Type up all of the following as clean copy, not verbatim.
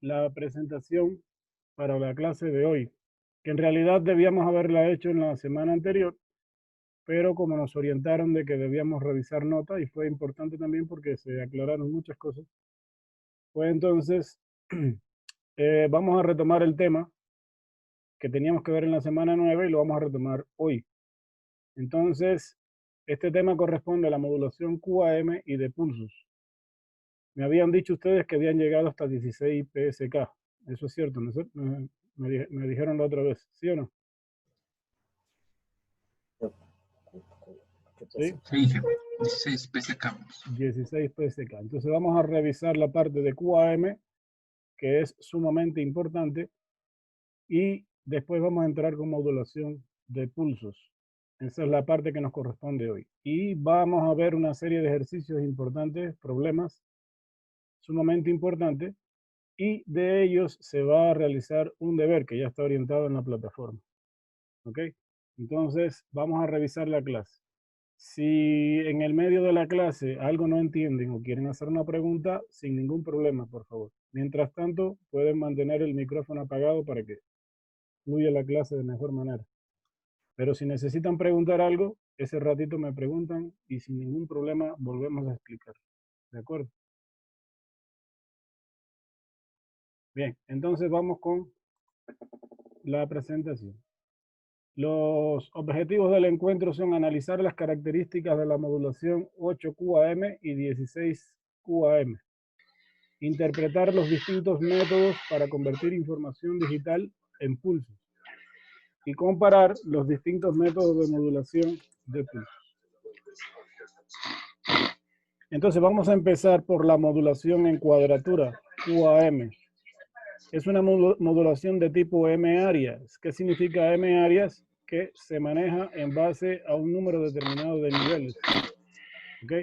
la presentación para la clase de hoy, que en realidad debíamos haberla hecho en la semana anterior, pero como nos orientaron de que debíamos revisar notas y fue importante también porque se aclararon muchas cosas, pues entonces vamos a retomar el tema que teníamos que ver en la semana 9 y lo vamos a retomar hoy. Entonces, este tema corresponde a la modulación QAM y de pulsos. Me habían dicho ustedes que habían llegado hasta 16 PSK. Eso es cierto, ¿no? Me dijeron la otra vez, ¿sí o no? ¿Sí? Sí, 16 PSK. 16 PSK. Entonces vamos a revisar la parte de QAM, que es sumamente importante, y después vamos a entrar con modulación de pulsos. Esa es la parte que nos corresponde hoy. Y vamos a ver una serie de ejercicios importantes, problemas sumamente importantes, y de ellos se va a realizar un deber que ya está orientado en la plataforma. ¿Ok? Entonces, vamos a revisar la clase. Si en el medio de la clase algo no entienden o quieren hacer una pregunta, sin ningún problema, por favor. Mientras tanto, pueden mantener el micrófono apagado para que fluya la clase de mejor manera. Pero si necesitan preguntar algo, ese ratito me preguntan y sin ningún problema volvemos a explicar. ¿De acuerdo? Bien, entonces vamos con la presentación. Los objetivos del encuentro son analizar las características de la modulación 8QAM y 16QAM, interpretar los distintos métodos para convertir información digital en pulsos y comparar los distintos métodos de modulación de pulsos. Entonces vamos a empezar por la modulación en cuadratura, QAM. Es una modulación de tipo M-áreas. ¿Qué significa M-áreas? Que se maneja en base a un número determinado de niveles. ¿Ok?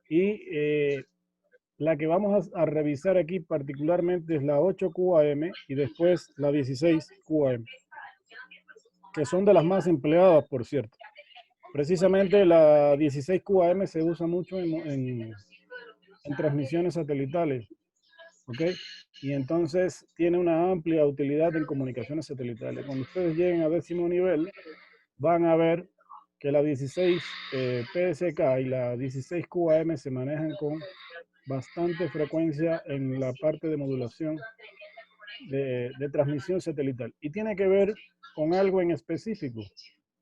Y la que vamos a revisar aquí particularmente es la 8QAM y después la 16QAM, que son de las más empleadas, por cierto. Precisamente la 16QAM se usa mucho en transmisiones satelitales. ¿Ok? Y entonces tiene una amplia utilidad en comunicaciones satelitales. Cuando ustedes lleguen a 10º nivel, van a ver que la 16 PSK y la 16 QAM se manejan con bastante frecuencia en la parte de modulación de transmisión satelital. Y tiene que ver con algo en específico.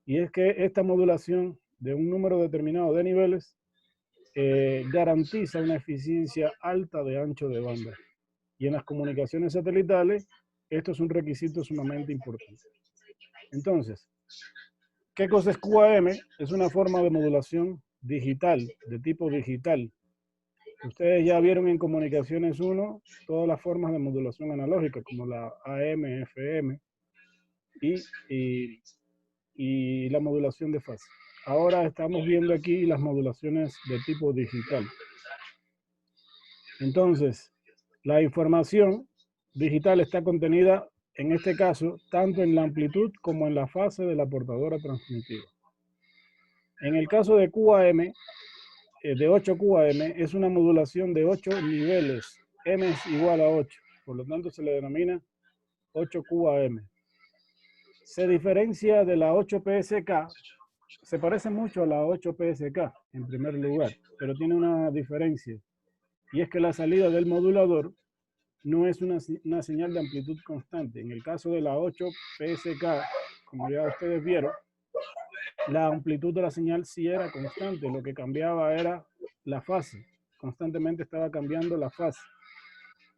Y es que esta modulación de un número determinado de niveles garantiza una eficiencia alta de ancho de banda. Y en las comunicaciones satelitales, esto es un requisito sumamente importante. Entonces, ¿qué cosa es QAM? Es una forma de modulación digital, de tipo digital. Ustedes ya vieron en comunicaciones 1 todas las formas de modulación analógica, como la AM, FM y la modulación de fase. Ahora estamos viendo aquí las modulaciones de tipo digital. Entonces, la información digital está contenida, en este caso, tanto en la amplitud como en la fase de la portadora transmitida. En el caso de QAM, de 8 QAM, es una modulación de 8 niveles. M es igual a 8, por lo tanto se le denomina 8 QAM. Se diferencia de la 8 PSK, se parece mucho a la 8 PSK en primer lugar, pero tiene una diferencia, y es que la salida del modulador no es una señal de amplitud constante. En el caso de la 8 PSK, como ya ustedes vieron, la amplitud de la señal sí era constante, lo que cambiaba era la fase, constantemente estaba cambiando la fase.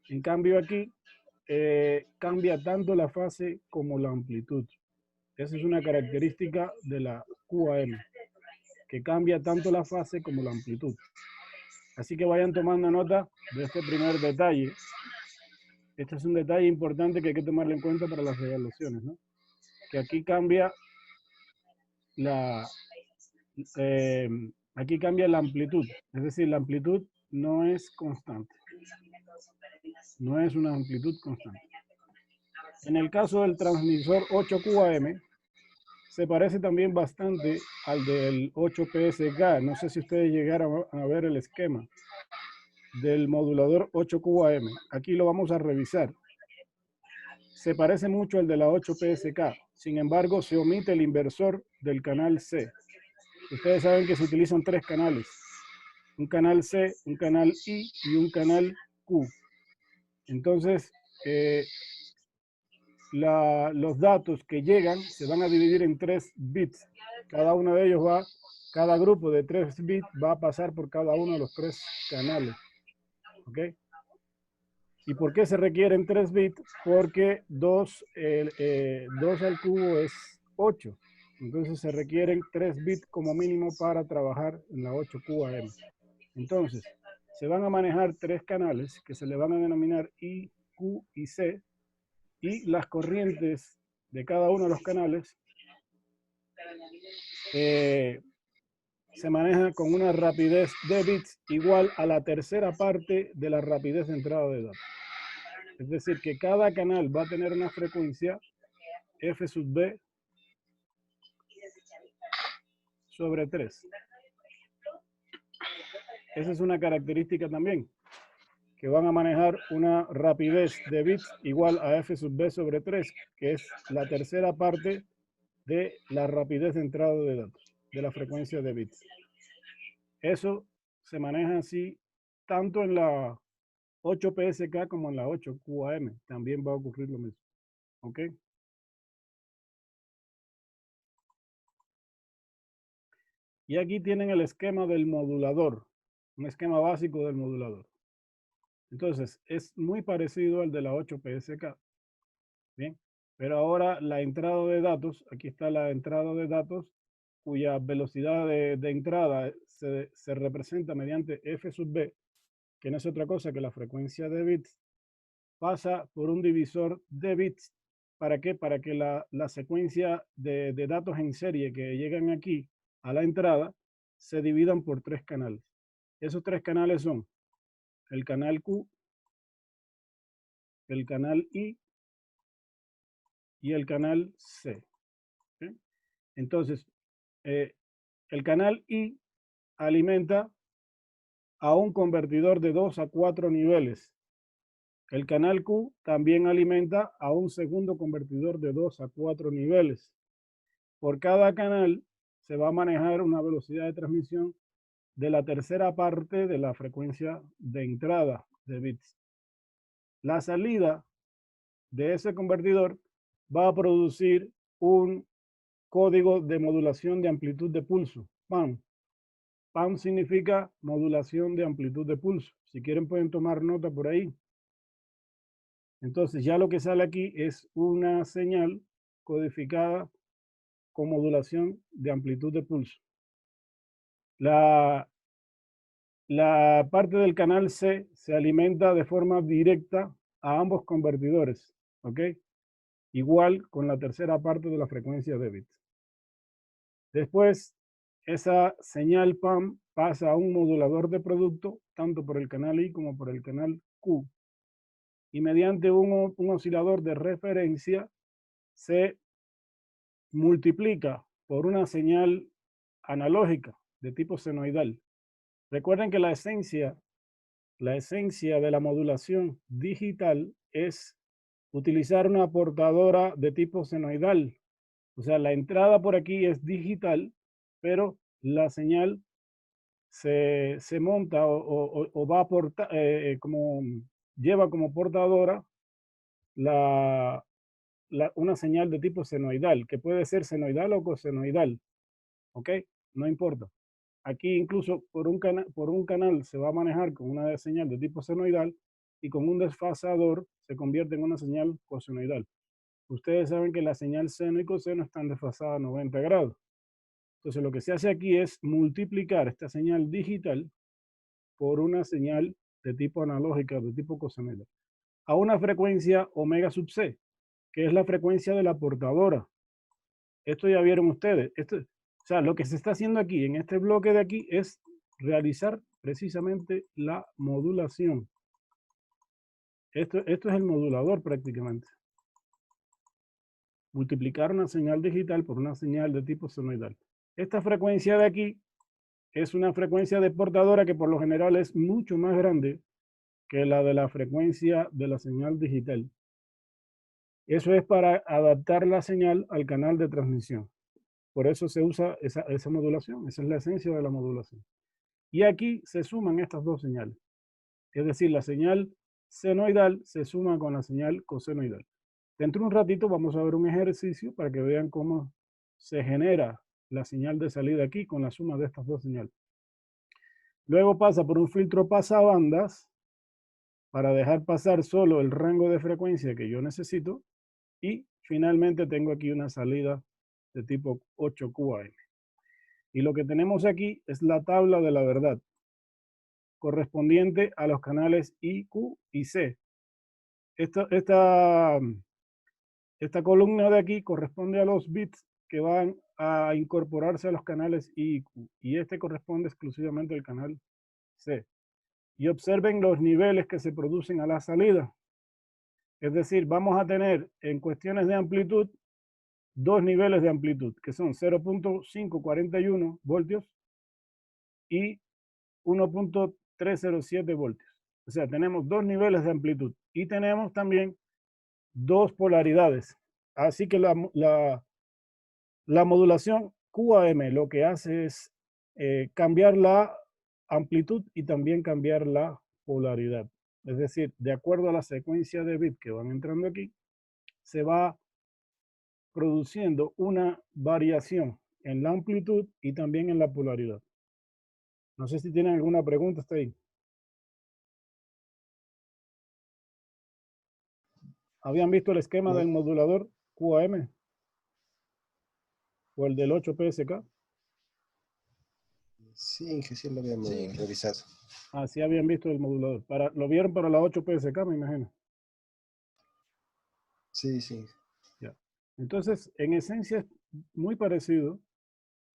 En cambio aquí, cambia tanto la fase como la amplitud. Esa es una característica de la QAM, que cambia tanto la fase como la amplitud. Así que vayan tomando nota de este primer detalle. Este es un detalle importante que hay que tomarlo en cuenta para las evaluaciones, ¿no? Que aquí cambia aquí cambia la amplitud, es decir, la amplitud no es constante, no es una amplitud constante. En el caso del transmisor 8QAM, se parece también bastante al del 8PSK. No sé si ustedes llegaron a ver el esquema del modulador 8QAM. Aquí lo vamos a revisar. se parece mucho al de la 8 PSK. Sin embargo, se omite el inversor del canal C. Ustedes saben que se utilizan 3 canales. Un canal C, un canal I y un canal Q. Entonces, los datos que llegan se van a dividir en 3 bits. Cada uno de ellos cada grupo de 3 bits va a pasar por cada uno de los 3 canales. ¿Ok? ¿Y por qué se requieren 3 bits? Porque 2 al cubo es 8. Entonces se requieren 3 bits como mínimo para trabajar en la 8 QAM. Entonces, se van a manejar 3 canales que se le van a denominar I, Q y C. Y las corrientes de cada uno de los canales se maneja con una rapidez de bits igual a la tercera parte de la rapidez de entrada de datos. Es decir, que cada canal va a tener una frecuencia F sub B sobre 3. Esa es una característica también, que van a manejar una rapidez de bits igual a F sub B sobre 3, que es la tercera parte de la rapidez de entrada de datos, de la frecuencia de bits. Eso se maneja así tanto en la 8 PSK como en la 8 QAM. También va a ocurrir lo mismo. ¿Ok? Y aquí tienen el esquema del modulador, un esquema básico del modulador. Entonces, es muy parecido al de la 8 PSK. Bien, pero ahora la entrada de datos, aquí está la entrada de datos, cuya velocidad de entrada se representa mediante F sub B, que no es otra cosa que la frecuencia de bits, pasa por un divisor de bits. ¿Para qué? Para que la secuencia de datos en serie que llegan aquí a la entrada se dividan por 3 canales. Esos 3 canales son el canal Q, el canal I y el canal C. ¿Sí? Entonces, el canal I alimenta a un convertidor de 2 a 4 niveles. El canal Q también alimenta a un segundo convertidor de 2 a 4 niveles. Por cada canal se va a manejar una velocidad de transmisión de la tercera parte de la frecuencia de entrada de bits. La salida de ese convertidor va a producir un código de modulación de amplitud de pulso, PAM. PAM significa modulación de amplitud de pulso. Si quieren pueden tomar nota por ahí. Entonces ya lo que sale aquí es una señal codificada con modulación de amplitud de pulso. La parte del canal C se alimenta de forma directa a ambos convertidores, ¿ok? Igual con la tercera parte de la frecuencia de bits. Después, esa señal PAM pasa a un modulador de producto, tanto por el canal I como por el canal Q. Y mediante un oscilador de referencia se multiplica por una señal analógica de tipo senoidal. Recuerden que la esencia de la modulación digital es utilizar una portadora de tipo senoidal. O sea, la entrada por aquí es digital, pero la señal se monta o va a portar, lleva como portadora una señal de tipo senoidal, que puede ser senoidal o cosenoidal. ¿Ok? No importa. Aquí incluso por un canal se va a manejar con una señal de tipo senoidal y con un desfasador se convierte en una señal cosenoidal. Ustedes saben que la señal seno y coseno están desfasadas a 90 grados. Entonces lo que se hace aquí es multiplicar esta señal digital por una señal de tipo analógica, de tipo cosenoidal, a una frecuencia omega sub c, que es la frecuencia de la portadora. Esto ya vieron ustedes. O sea, lo que se está haciendo aquí, en este bloque de aquí, es realizar precisamente la modulación. Esto es el modulador prácticamente. Multiplicar una señal digital por una señal de tipo senoidal. Esta frecuencia de aquí es una frecuencia de portadora que por lo general es mucho más grande que la de la frecuencia de la señal digital. Eso es para adaptar la señal al canal de transmisión. Por eso se usa esa modulación. Esa es la esencia de la modulación. Y aquí se suman estas dos señales. Es decir, la señal senoidal se suma con la señal cosenoidal. Dentro de un ratito vamos a ver un ejercicio para que vean cómo se genera la señal de salida aquí con la suma de estas dos señales. Luego pasa por un filtro pasabandas para dejar pasar solo el rango de frecuencia que yo necesito. Y finalmente tengo aquí una salida de tipo 8QAM. Y lo que tenemos aquí es la tabla de la verdad, correspondiente a los canales I, Q y C. Esta columna de aquí corresponde a los bits que van a incorporarse a los canales I y Q. Y este corresponde exclusivamente al canal C. Y observen los niveles que se producen a la salida. Es decir, vamos a tener en cuestiones de amplitud dos niveles de amplitud, que son 0.541 voltios y 1.307 voltios. O sea, tenemos dos niveles de amplitud y tenemos también dos polaridades. Así que la modulación QAM lo que hace es cambiar la amplitud y también cambiar la polaridad. Es decir, de acuerdo a la secuencia de bits que van entrando aquí, se va produciendo una variación en la amplitud y también en la polaridad. No sé si tienen alguna pregunta hasta ahí. ¿Habían visto el esquema del modulador QAM o el del 8PSK? Sí, que sí lo habíamos revisado. Ah, sí habían visto el modulador. Lo vieron para la 8PSK, me imagino. Sí, sí. Ya. Entonces, en esencia es muy parecido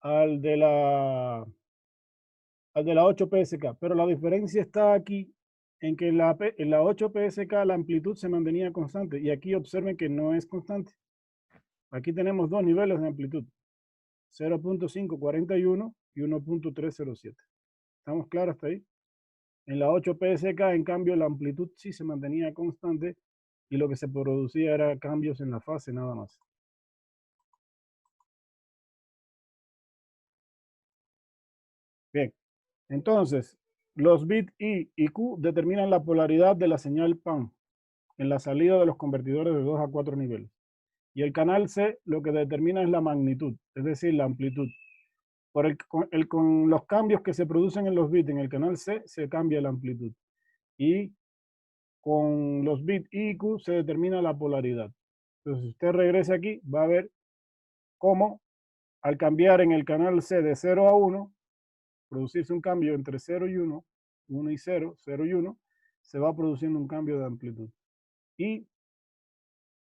al de la 8PSK, pero la diferencia está aquí en que en la 8PSK la amplitud se mantenía constante y aquí observen que no es constante. Aquí tenemos dos niveles de amplitud, 0.541 y 1.307. ¿Estamos claros hasta ahí? En la 8PSK, en cambio, la amplitud sí se mantenía constante y lo que se producía era cambios en la fase nada más. Bien, entonces, los bits I y Q determinan la polaridad de la señal PAN en la salida de los convertidores de 2 a 4 niveles. Y el canal C lo que determina es la magnitud, es decir, la amplitud. Con los cambios que se producen en los bits en el canal C se cambia la amplitud. Y con los bits I y Q se determina la polaridad. Entonces, si usted regresa aquí, va a ver cómo al cambiar en el canal C de 0 a 1, producirse un cambio entre 0 y 1, 1 y 0, 0 y 1, se va produciendo un cambio de amplitud. Y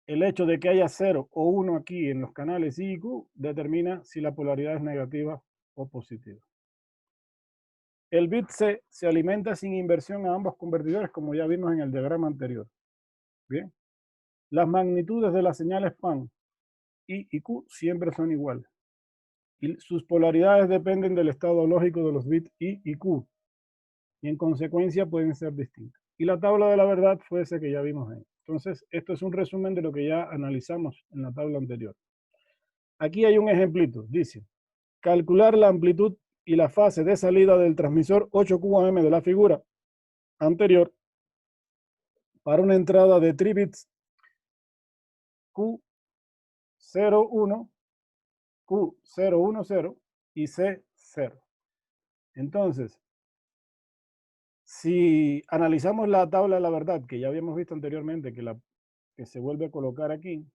el hecho de que haya 0 o 1 aquí en los canales I y Q determina si la polaridad es negativa o positiva. El bit C se alimenta sin inversión a ambos convertidores, como ya vimos en el diagrama anterior. Bien. Las magnitudes de las señales PAN I y Q siempre son iguales. Y sus polaridades dependen del estado lógico de los bits I y Q. Y en consecuencia pueden ser distintas. Y la tabla de la verdad fue esa que ya vimos ahí. Entonces, esto es un resumen de lo que ya analizamos en la tabla anterior. Aquí hay un ejemplito. Dice, calcular la amplitud y la fase de salida del transmisor 8QAM de la figura anterior para una entrada de 3 bits Q01, Q010 y C0. Entonces, si analizamos la tabla de la verdad, que ya habíamos visto anteriormente, que se vuelve a colocar aquí,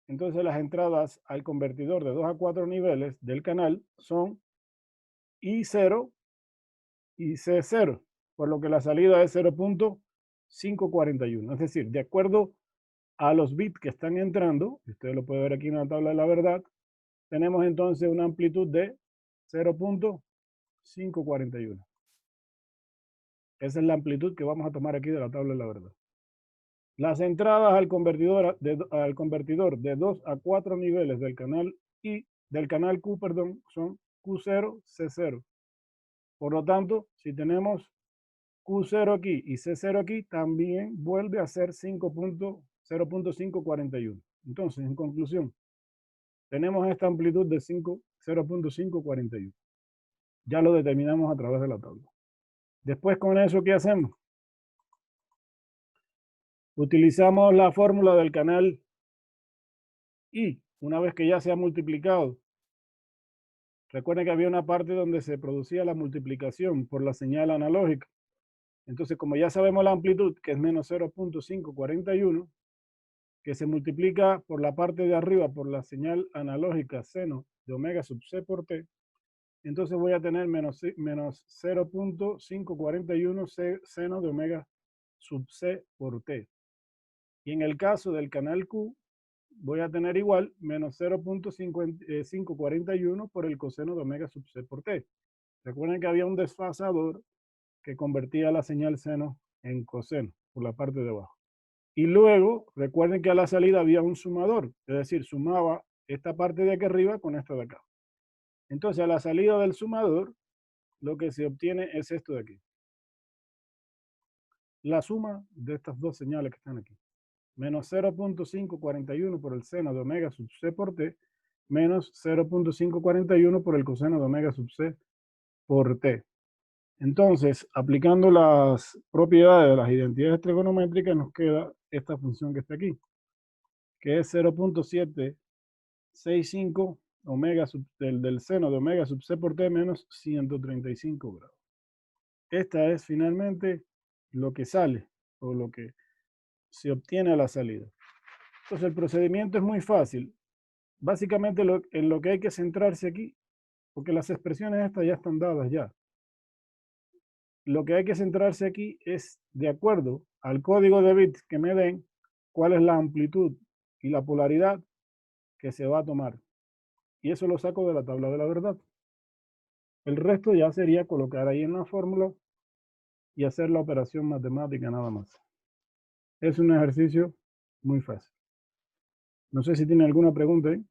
entonces las entradas al convertidor de 2 a 4 niveles del canal son I0 y C0, por lo que la salida es 0.541. Es decir, de acuerdo a los bits que están entrando, usted lo puede ver aquí en la tabla de la verdad, tenemos entonces una amplitud de 0.541. Esa es la amplitud que vamos a tomar aquí de la tabla de la verdad. Las entradas al convertidor de 2 a 4 niveles del canal Q, son Q0, C0. Por lo tanto, si tenemos Q0 aquí y C0 aquí, también vuelve a ser 0.541. Entonces, en conclusión, tenemos esta amplitud de 0.541. Ya lo determinamos a través de la tabla. Después con eso, ¿qué hacemos? Utilizamos la fórmula del canal I. Una vez que ya se ha multiplicado. Recuerden que había una parte donde se producía la multiplicación por la señal analógica. Entonces, como ya sabemos la amplitud, que es menos 0.541, que se multiplica por la parte de arriba por la señal analógica seno de omega sub c por t, entonces voy a tener menos 0.541 seno de omega sub c por t. Y en el caso del canal Q, voy a tener igual menos 0.541 por el coseno de omega sub c por t. Recuerden que había un desfasador que convertía la señal seno en coseno por la parte de abajo. Y luego, recuerden que a la salida había un sumador, es decir, sumaba esta parte de aquí arriba con esta de acá. Entonces, a la salida del sumador, lo que se obtiene es esto de aquí. La suma de estas dos señales que están aquí. Menos 0.541 por el seno de omega sub c por t, menos 0.541 por el coseno de omega sub c por t. Entonces, aplicando las propiedades de las identidades trigonométricas, nos queda esta función que está aquí, que es 0.765 omega del seno de omega sub c por t menos 135 grados. Esta es finalmente lo que sale, o lo que se obtiene a la salida. Entonces, el procedimiento es muy fácil. Básicamente, en lo que hay que centrarse aquí, porque las expresiones estas ya están dadas ya. Lo que hay que centrarse aquí es, de acuerdo al código de bits que me den, cuál es la amplitud y la polaridad que se va a tomar. Y eso lo saco de la tabla de la verdad. El resto ya sería colocar ahí en la fórmula y hacer la operación matemática nada más. Es un ejercicio muy fácil. No sé si tiene alguna pregunta ahí.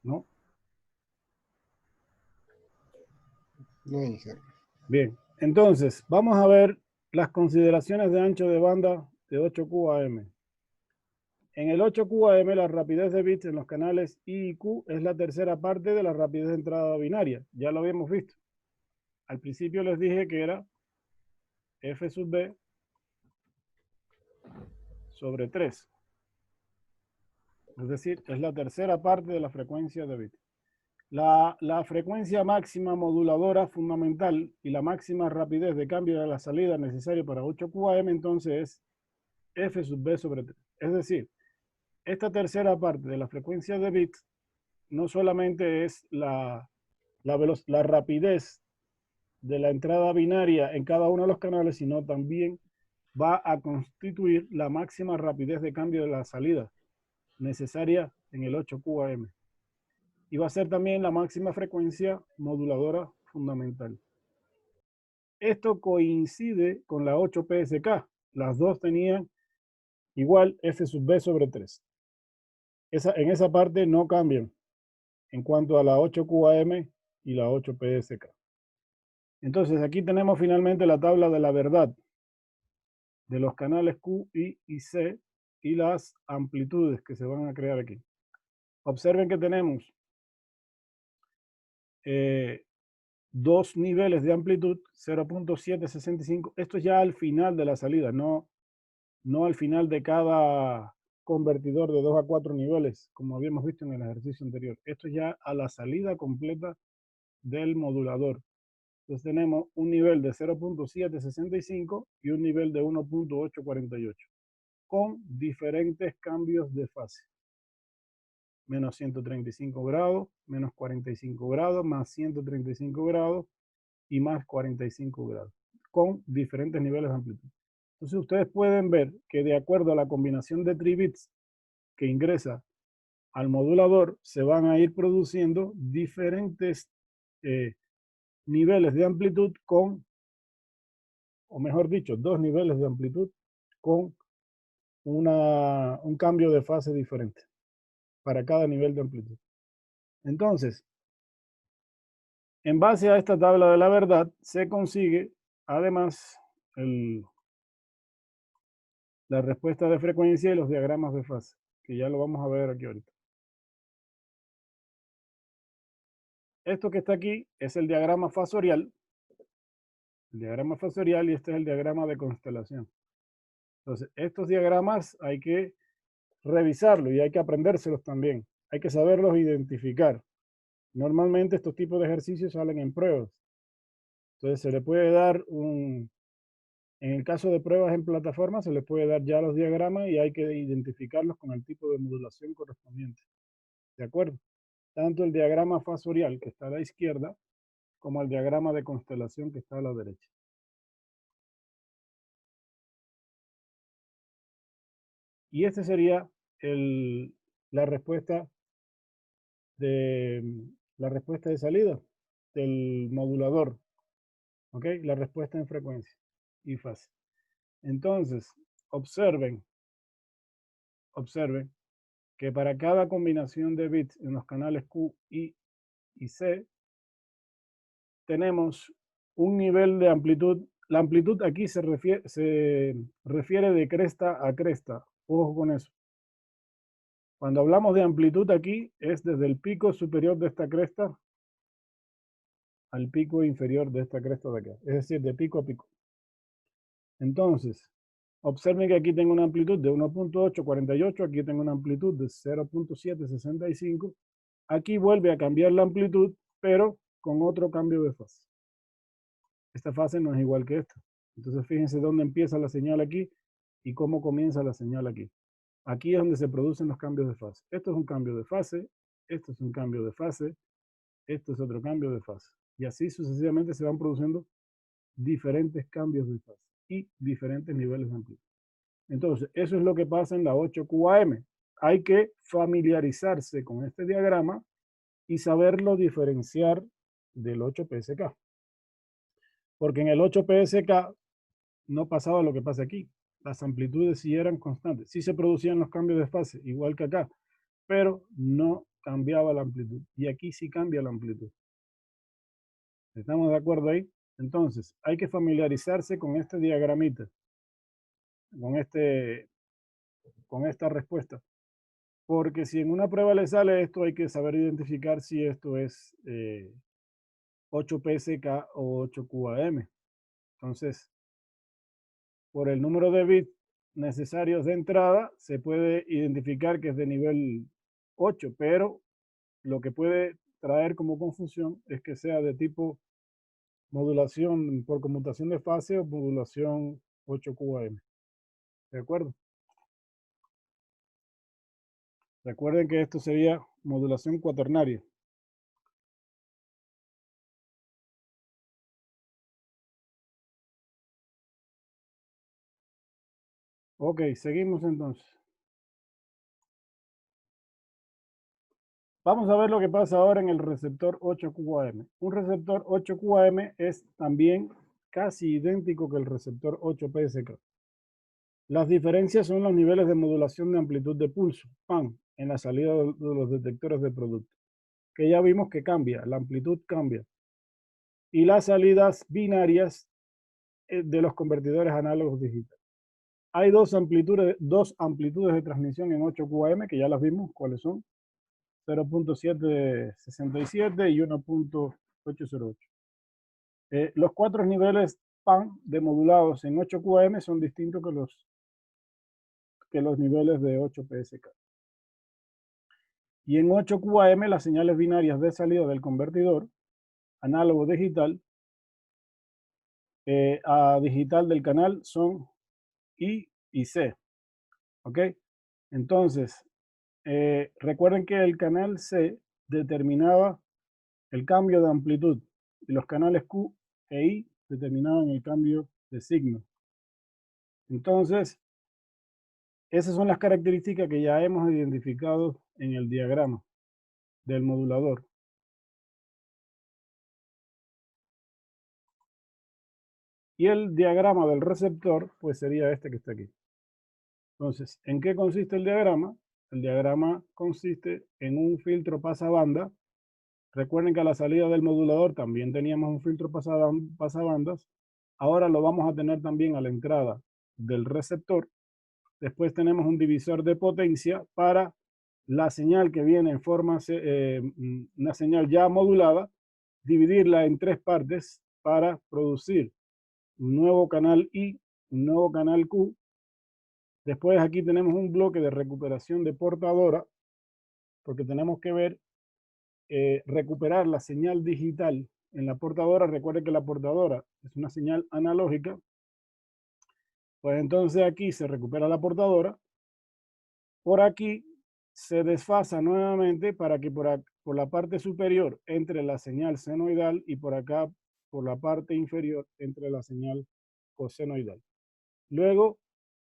¿No? No, hija. Bien, entonces vamos a ver las consideraciones de ancho de banda de 8QAM. En el 8QAM la rapidez de bits en los canales I y Q es la tercera parte de la rapidez de entrada binaria. Ya lo habíamos visto. Al principio les dije que era F sub B sobre 3. Es decir, es la tercera parte de la frecuencia de bits. La frecuencia máxima moduladora fundamental y la máxima rapidez de cambio de la salida necesaria para 8QAM entonces es F sub B sobre 3. Es decir, esta tercera parte de la frecuencia de bits no solamente es la rapidez de la entrada binaria en cada uno de los canales, sino también va a constituir la máxima rapidez de cambio de la salida necesaria en el 8QAM. Y va a ser también la máxima frecuencia moduladora fundamental. Esto coincide con la 8PSK. Las dos tenían igual F sub B sobre 3. En esa parte no cambian en cuanto a la 8QAM y la 8PSK. Entonces aquí tenemos finalmente la tabla de la verdad de los canales Q, I y C y las amplitudes que se van a crear aquí. Observen que tenemos dos niveles de amplitud, 0.765. Esto es ya al final de la salida, no al final de cada convertidor de 2 a 4 niveles, como habíamos visto en el ejercicio anterior. Esto es ya a la salida completa del modulador. Entonces tenemos un nivel de 0.765 y un nivel de 1.848 con diferentes cambios de fase. Menos 135 grados, menos 45 grados, más 135 grados y más 45 grados, con diferentes niveles de amplitud. Entonces ustedes pueden ver que de acuerdo a la combinación de tribits que ingresa al modulador, se van a ir produciendo diferentes niveles de amplitud con, o mejor dicho, dos niveles de amplitud con un cambio de fase diferente para cada nivel de amplitud. Entonces, En base a esta tabla de la verdad, se consigue, además, la respuesta de frecuencia y los diagramas de fase, que ya lo vamos a ver aquí ahorita. Esto que está aquí es el diagrama fasorial, y este es el diagrama de constelación. Entonces, estos diagramas hay que revisarlos y hay que aprendérselos también. Hay que saberlos identificar. Normalmente estos tipos de ejercicios salen en pruebas. Entonces se le puede dar en el caso de pruebas en plataforma, se le puede dar ya los diagramas y hay que identificarlos con el tipo de modulación correspondiente. ¿De acuerdo? Tanto el diagrama fasorial que está a la izquierda, como el diagrama de constelación que está a la derecha. Y este sería la respuesta de salida del modulador. ¿Ok? La respuesta en frecuencia y fase. Entonces, observen que para cada combinación de bits en los canales Q, I y C, tenemos un nivel de amplitud. La amplitud aquí se refiere de cresta a cresta. Ojo con eso. Cuando hablamos de amplitud aquí, es desde el pico superior de esta cresta al pico inferior de esta cresta de acá. Es decir, de pico a pico. Entonces, observen que aquí tengo una amplitud de 1.848, aquí tengo una amplitud de 0.765. Aquí vuelve a cambiar la amplitud, pero con otro cambio de fase. Esta fase no es igual que esta. Entonces fíjense dónde empieza la señal aquí y cómo comienza la señal aquí. Aquí es donde se producen los cambios de fase. Esto es un cambio de fase, esto es un cambio de fase, esto es otro cambio de fase. Y así sucesivamente se van produciendo diferentes cambios de fase y diferentes niveles de amplitud. Entonces, eso es lo que pasa en la 8QAM. Hay que familiarizarse con este diagrama y saberlo diferenciar del 8PSK. Porque en el 8PSK no pasaba lo que pasa aquí. Las amplitudes sí eran constantes. Sí se producían los cambios de fase, igual que acá, pero no cambiaba la amplitud. Y aquí sí cambia la amplitud. ¿Estamos de acuerdo ahí? Entonces, hay que familiarizarse con este diagramita, con esta respuesta. Porque si en una prueba le sale esto, hay que saber identificar si esto es 8PSK o 8QAM. Entonces, por el número de bits necesarios de entrada, se puede identificar que es de nivel 8, pero lo que puede traer como confusión es que sea de tipo modulación por conmutación de fase o modulación 8QAM. ¿De acuerdo? Recuerden que esto sería modulación cuaternaria. Ok, seguimos entonces. Vamos a ver lo que pasa ahora en el receptor 8QAM. Un receptor 8QAM es también casi idéntico que el receptor 8PSK. Las diferencias son los niveles de modulación de amplitud de pulso, PAM, en la salida de los detectores de producto, que ya vimos que cambia, la amplitud cambia. Y las salidas binarias de los convertidores análogos digitales. Hay dos amplitudes de transmisión en 8QAM, que ya las vimos, ¿cuáles son? 0.767 y 1.808. Los cuatro niveles PAN de modulados en 8QAM son distintos que los niveles de 8PSK. Y en 8QAM las señales binarias de salida del convertidor análogo digital a digital del canal son I y C. ¿Ok? Entonces, recuerden que el canal C determinaba el cambio de amplitud y los canales Q e I determinaban el cambio de signo. Entonces, esas son las características que ya hemos identificado en el diagrama del modulador. Y el diagrama del receptor, pues sería este que está aquí. Entonces, ¿en qué consiste el diagrama? El diagrama consiste en un filtro pasabanda Recuerden que a la salida del modulador también teníamos un filtro pasabandas. Ahora lo vamos a tener también a la entrada del receptor. Después tenemos un divisor de potencia para la señal que viene en forma, una señal ya modulada, dividirla en 3 partes para producir un nuevo canal I, un nuevo canal Q. Después aquí tenemos un bloque de recuperación de portadora, porque tenemos que ver, recuperar la señal digital en la portadora. Recuerde que la portadora es una señal analógica. Pues entonces aquí se recupera la portadora. Por aquí se desfasa nuevamente para que por la parte superior entre la señal senoidal y por acá, por la parte inferior, entre la señal cosenoidal. Luego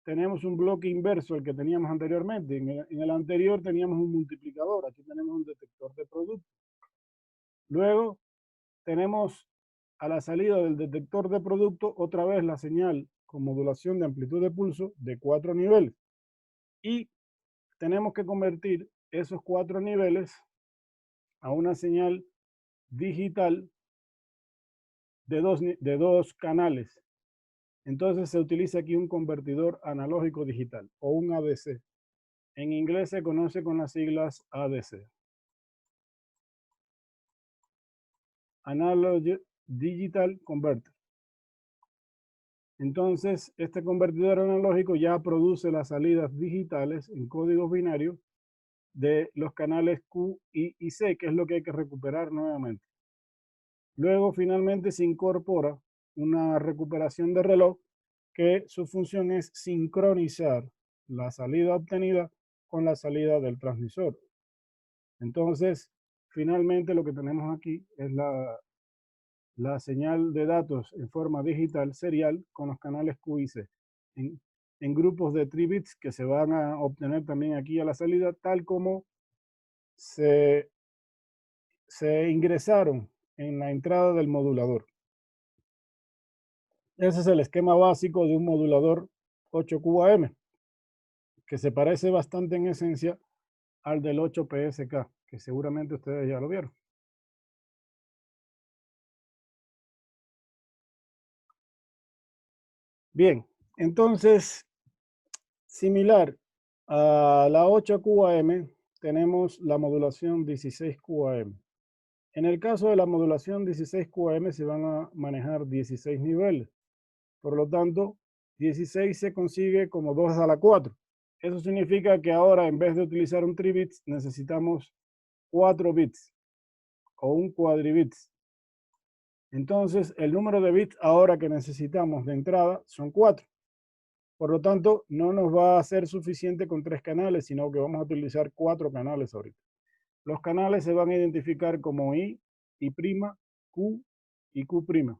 tenemos un bloque inverso al que teníamos anteriormente. En el anterior teníamos un multiplicador, aquí tenemos un detector de producto. Luego tenemos a la salida del detector de producto otra vez la señal con modulación de amplitud de pulso de 4 niveles. Y tenemos que convertir esos 4 niveles a una señal digital de dos canales. Entonces se utiliza aquí un convertidor analógico digital o un ADC. En inglés se conoce con las siglas ADC. Analog Digital Converter. Entonces, este convertidor analógico ya produce las salidas digitales en códigos binarios de los canales Q, I y C, que es lo que hay que recuperar nuevamente. Luego, finalmente, se incorpora una recuperación de reloj que su función es sincronizar la salida obtenida con la salida del transmisor. Entonces, finalmente lo que tenemos aquí es la señal de datos en forma digital serial con los canales Q y C en grupos de 3 bits que se van a obtener también aquí a la salida, tal como se ingresaron en la entrada del modulador. Ese es el esquema básico de un modulador 8QAM, que se parece bastante en esencia al del 8PSK, que seguramente ustedes ya lo vieron. Bien, entonces, similar a la 8QAM, tenemos la modulación 16QAM. En el caso de la modulación 16QAM se van a manejar 16 niveles. Por lo tanto, 16 se consigue como 2 a la 4. Eso significa que ahora en vez de utilizar un 3 bits necesitamos 4 bits o un cuadribits. Entonces, el número de bits ahora que necesitamos de entrada son 4. Por lo tanto, no nos va a ser suficiente con 3 canales, sino que vamos a utilizar 4 canales ahorita. Los canales se van a identificar como I, I', Q y Q'.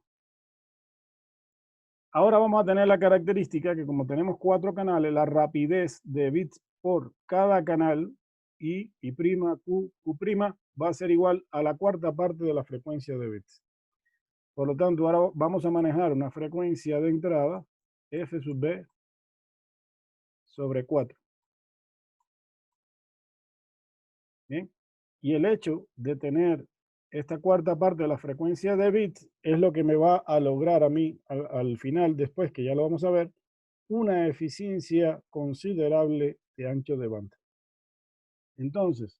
Ahora vamos a tener la característica que como tenemos 4 canales, la rapidez de bits por cada canal, I, Q, Q', va a ser igual a la cuarta parte de la frecuencia de bits. Por lo tanto, ahora vamos a manejar una frecuencia de entrada, F sub B, sobre 4. ¿Bien? Y el hecho de tener esta cuarta parte de la frecuencia de bits es lo que me va a lograr a mí al final, después que ya lo vamos a ver, una eficiencia considerable de ancho de banda. Entonces,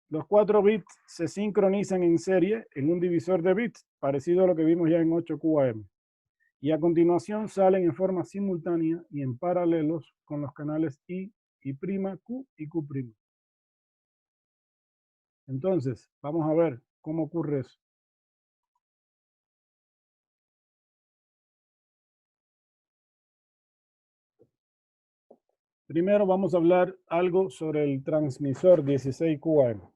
los 4 bits se sincronizan en serie en un divisor de bits, parecido a lo que vimos ya en 8QAM. Y a continuación salen en forma simultánea y en paralelos con los canales I, Q y Q'. Entonces, vamos a ver cómo ocurre eso. Primero vamos a hablar algo sobre el transmisor 16QAM.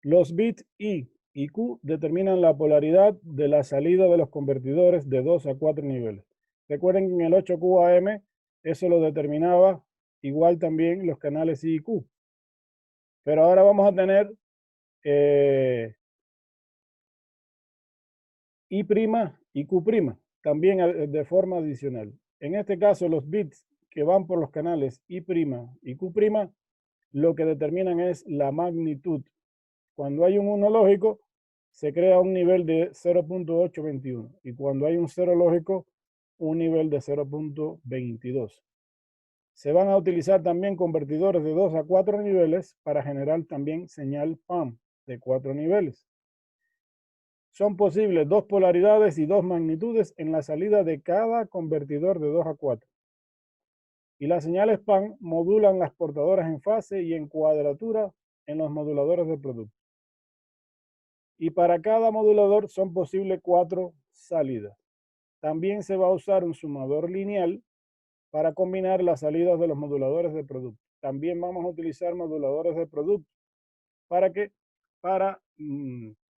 Los bits I y Q determinan la polaridad de la salida de los convertidores de 2 a 4 niveles. Recuerden que en el 8QAM eso lo determinaba igual también los canales I y Q. Pero ahora vamos a tener I' y Q' también de forma adicional. En este caso, los bits que van por los canales I' y Q' lo que determinan es la magnitud Cuando hay un 1 lógico, se crea un nivel de 0.821. Y cuando hay un 0 lógico, un nivel de 0.22. Se van a utilizar también convertidores de 2 a 4 niveles para generar también señal PAM de 4 niveles. Son posibles 2 polaridades y 2 magnitudes en la salida de cada convertidor de 2 a 4. Y las señales PAM modulan las portadoras en fase y en cuadratura en los moduladores de producto. Y para cada modulador son posibles 4 salidas. También se va a usar un sumador lineal para combinar las salidas de los moduladores de producto. También vamos a utilizar moduladores de producto para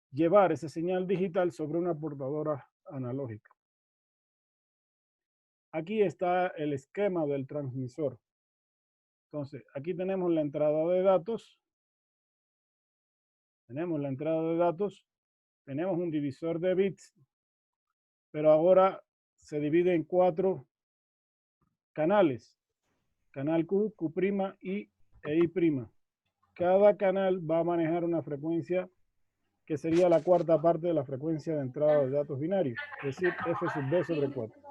llevar esa señal digital sobre una portadora analógica. Aquí está el esquema del transmisor. Entonces, aquí tenemos la entrada de datos. Tenemos un divisor de bits, pero ahora se divide en 4 canales. Canal Q, Q' y I'. Cada canal va a manejar una frecuencia que sería la cuarta parte de la frecuencia de entrada de datos binarios, es decir, F sub B sobre 4.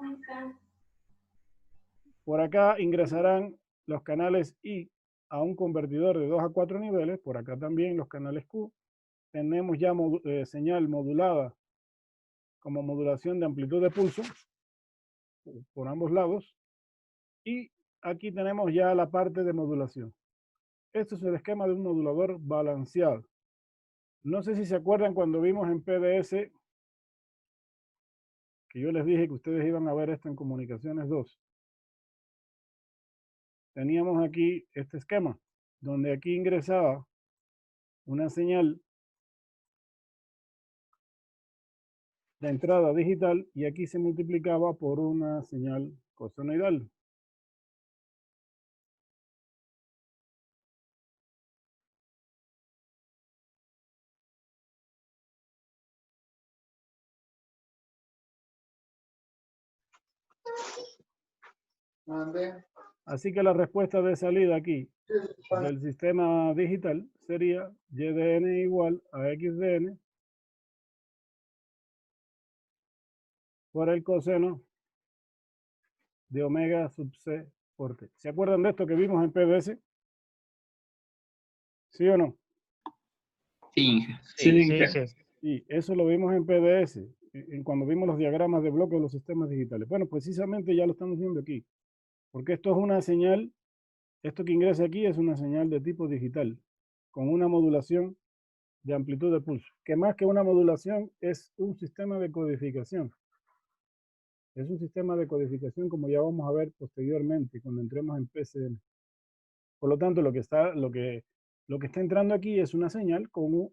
Por acá ingresarán los canales I a un convertidor de 2 a 4 niveles, por acá también los canales Q. Tenemos ya señal modulada como modulación de amplitud de pulso por ambos lados. Y aquí tenemos ya la parte de modulación. Esto es el esquema de un modulador balanceado. No sé si se acuerdan cuando vimos en PDS, que yo les dije que ustedes iban a ver esto en Comunicaciones 2. Teníamos aquí este esquema, donde aquí ingresaba una señal de entrada digital y aquí se multiplicaba por una señal cosenoidal. Así que la respuesta de salida aquí del sistema digital sería YDN igual a XDN por el coseno de omega sub C por T. ¿Se acuerdan de esto que vimos en PDS? ¿Sí o no? Sí, Sí, sí. Sí, eso lo vimos en PDS, cuando vimos los diagramas de bloques de los sistemas digitales. Bueno, precisamente ya lo estamos viendo aquí, porque esto es una señal, esto que ingresa aquí es una señal de tipo digital, con una modulación de amplitud de pulso, que más que una modulación es un sistema de codificación. Es un sistema de codificación como ya vamos a ver posteriormente cuando entremos en PCM. Por lo tanto, lo que está entrando aquí es una señal con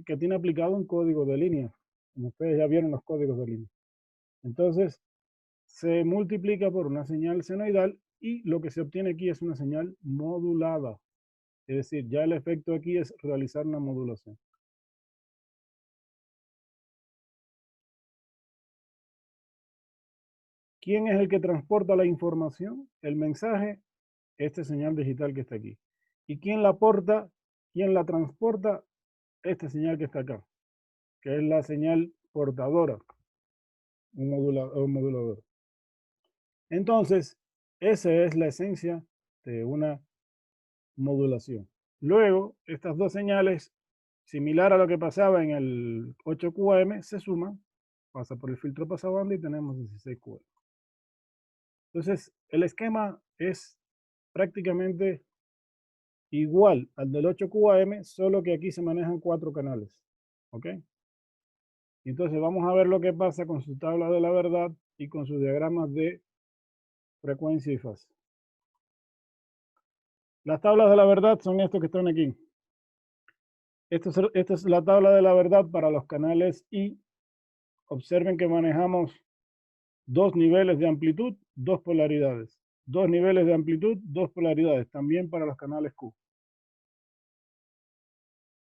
que tiene aplicado un código de línea, como ustedes ya vieron los códigos de línea. Entonces, se multiplica por una señal senoidal y lo que se obtiene aquí es una señal modulada. Es decir, ya el efecto aquí es realizar una modulación. ¿Quién es el que transporta la información? El mensaje, esta señal digital que está aquí. ¿Y quién la porta? ¿Quién la transporta? Esta señal que está acá, que es la señal portadora, un modulador. Entonces, esa es la esencia de una modulación. Luego, estas dos señales, similar a lo que pasaba en el 8QAM, se suman, pasa por el filtro pasabanda y tenemos 16QAM. Entonces, el esquema es prácticamente igual al del 8QAM, solo que aquí se manejan 4 canales. ¿Ok? Entonces, vamos a ver lo que pasa con su tabla de la verdad y con sus diagramas de frecuencia y fase. Las tablas de la verdad son estos que están aquí. Esta es la tabla de la verdad para los canales I. Observen que manejamos 2 niveles de amplitud, 2 polaridades. 2 niveles de amplitud, 2 polaridades, también para los canales Q.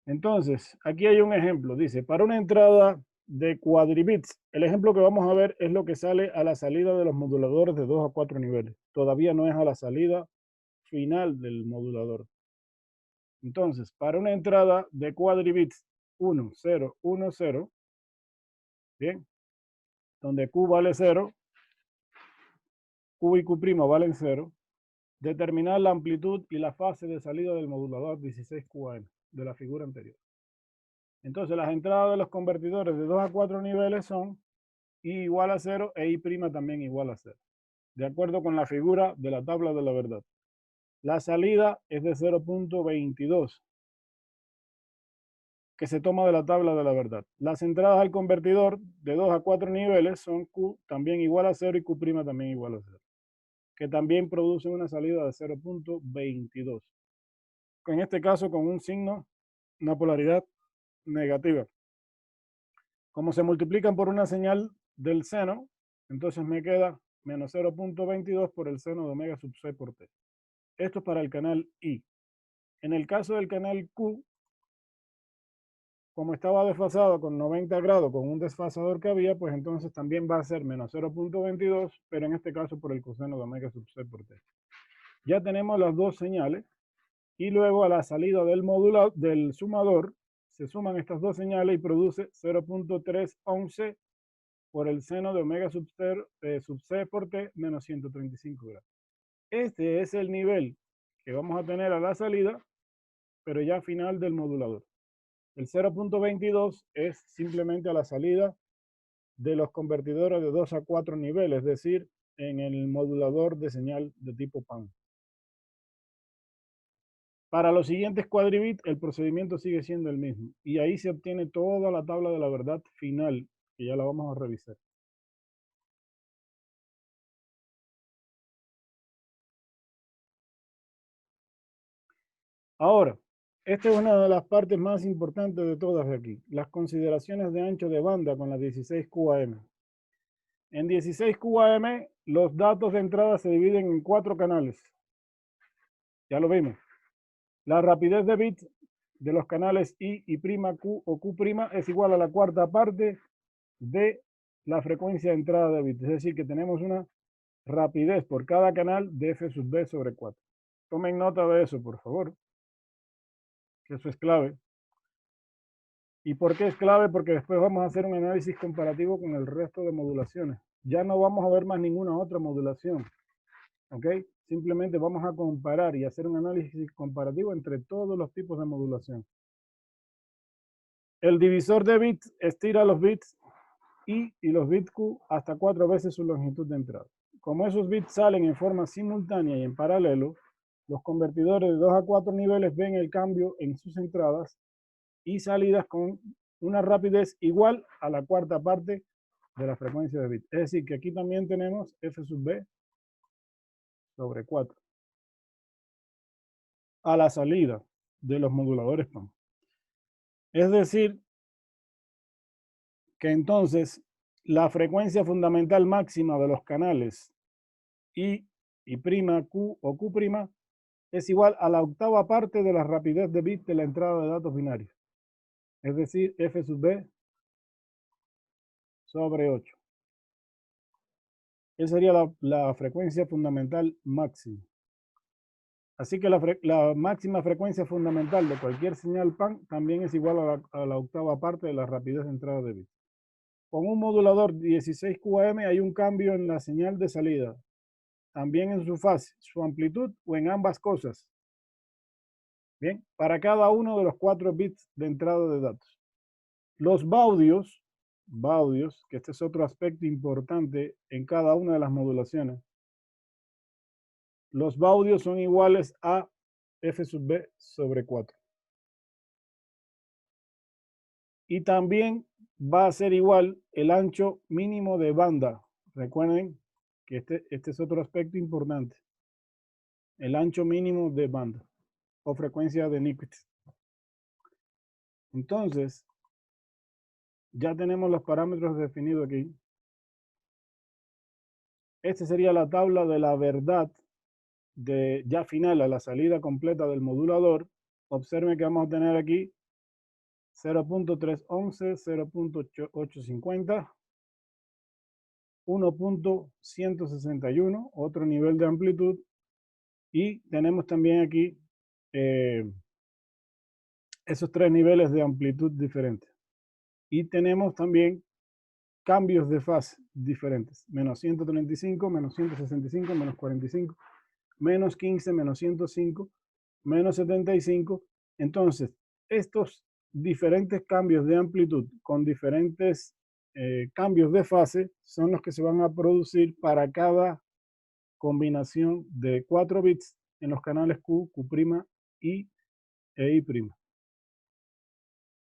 Entonces, aquí hay un ejemplo. Dice, para una entrada de cuadribits, el ejemplo que vamos a ver es lo que sale a la salida de los moduladores de 2 a 4 niveles. Todavía no es a la salida final del modulador. Entonces, para una entrada de cuadribits 1, 0, 1, 0, bien, donde Q vale 0, Q y Q' valen 0, determinar la amplitud y la fase de salida del modulador 16QAM de la figura anterior. Entonces, las entradas de los convertidores de 2 a 4 niveles son I igual a 0 e I' también igual a 0, de acuerdo con la figura de la tabla de la verdad. La salida es de 0.22, que se toma de la tabla de la verdad. Las entradas al convertidor de 2 a 4 niveles son Q también igual a 0 y Q' también igual a 0, que también producen una salida de 0.22. En este caso con un signo, una polaridad negativa. Como se multiplican por una señal del seno, entonces me queda menos 0.22 por el seno de omega sub c por t. Esto es para el canal I. En el caso del canal Q, como estaba desfasado con 90 grados con un desfasador que había, pues entonces también va a ser menos 0.22, pero en este caso por el coseno de omega sub c por t. Ya tenemos las dos señales y luego a la salida del módulo del sumador se suman estas dos señales y produce 0.311 por el seno de omega sub c por t menos 135 grados. Este es el nivel que vamos a tener a la salida, pero ya final del modulador. El 0.22 es simplemente a la salida de los convertidores de 2 a 4 niveles, es decir, en el modulador de señal de tipo PAN. Para los siguientes cuadribits, el procedimiento sigue siendo el mismo. Y ahí se obtiene toda la tabla de la verdad final, que ya la vamos a revisar. Ahora, esta es una de las partes más importantes de todas de aquí. Las consideraciones de ancho de banda con las 16 QAM. En 16 QAM, los datos de entrada se dividen en 4 canales. Ya lo vimos. La rapidez de bits de los canales I y Q o Q' es igual a la cuarta parte de la frecuencia de entrada de bits. Es decir, que tenemos una rapidez por cada canal de F sub B sobre 4. Tomen nota de eso, por favor, que eso es clave. ¿Y por qué es clave? Porque después vamos a hacer un análisis comparativo con el resto de modulaciones. Ya no vamos a ver más ninguna otra modulación. ¿Ok? Simplemente vamos a comparar y hacer un análisis comparativo entre todos los tipos de modulación. El divisor de bits estira los bits I y los bits Q hasta 4 veces su longitud de entrada. Como esos bits salen en forma simultánea y en paralelo, los convertidores de 2 a 4 niveles ven el cambio en sus entradas y salidas con una rapidez igual a la cuarta parte de la frecuencia de bits. Es decir, que aquí también tenemos F sub B sobre 4 a la salida de los moduladores PAN. Es decir, que entonces la frecuencia fundamental máxima de los canales I y prima Q o Q' es igual a la octava parte de la rapidez de bits de la entrada de datos binarios. Es decir, F sub B sobre 8. Esa sería la frecuencia fundamental máxima. Así que la máxima frecuencia fundamental de cualquier señal PAN también es igual a la octava parte de la rapidez de entrada de bits. Con un modulador 16 QAM hay un cambio en la señal de salida, también en su fase, su amplitud o en ambas cosas. Bien, para cada uno de los 4 bits de entrada de datos. Los baudios, que este es otro aspecto importante en cada una de las modulaciones, los baudios son iguales a F sub B sobre 4. Y también va a ser igual el ancho mínimo de banda. Recuerden que este es otro aspecto importante. El ancho mínimo de banda o frecuencia de Nyquist. Entonces, ya tenemos los parámetros definidos aquí. Esta sería la tabla de la verdad de ya final a la salida completa del modulador. Observen que vamos a tener aquí 0.311, 0.850, 1.161, otro nivel de amplitud. Y tenemos también aquí esos tres niveles de amplitud diferentes. Y tenemos también cambios de fase diferentes. Menos 135, menos 165, menos 45, menos 15, menos 105, menos 75. Entonces, estos diferentes cambios de amplitud con diferentes cambios de fase son los que se van a producir para cada combinación de 4 bits en los canales Q, Q' y I'.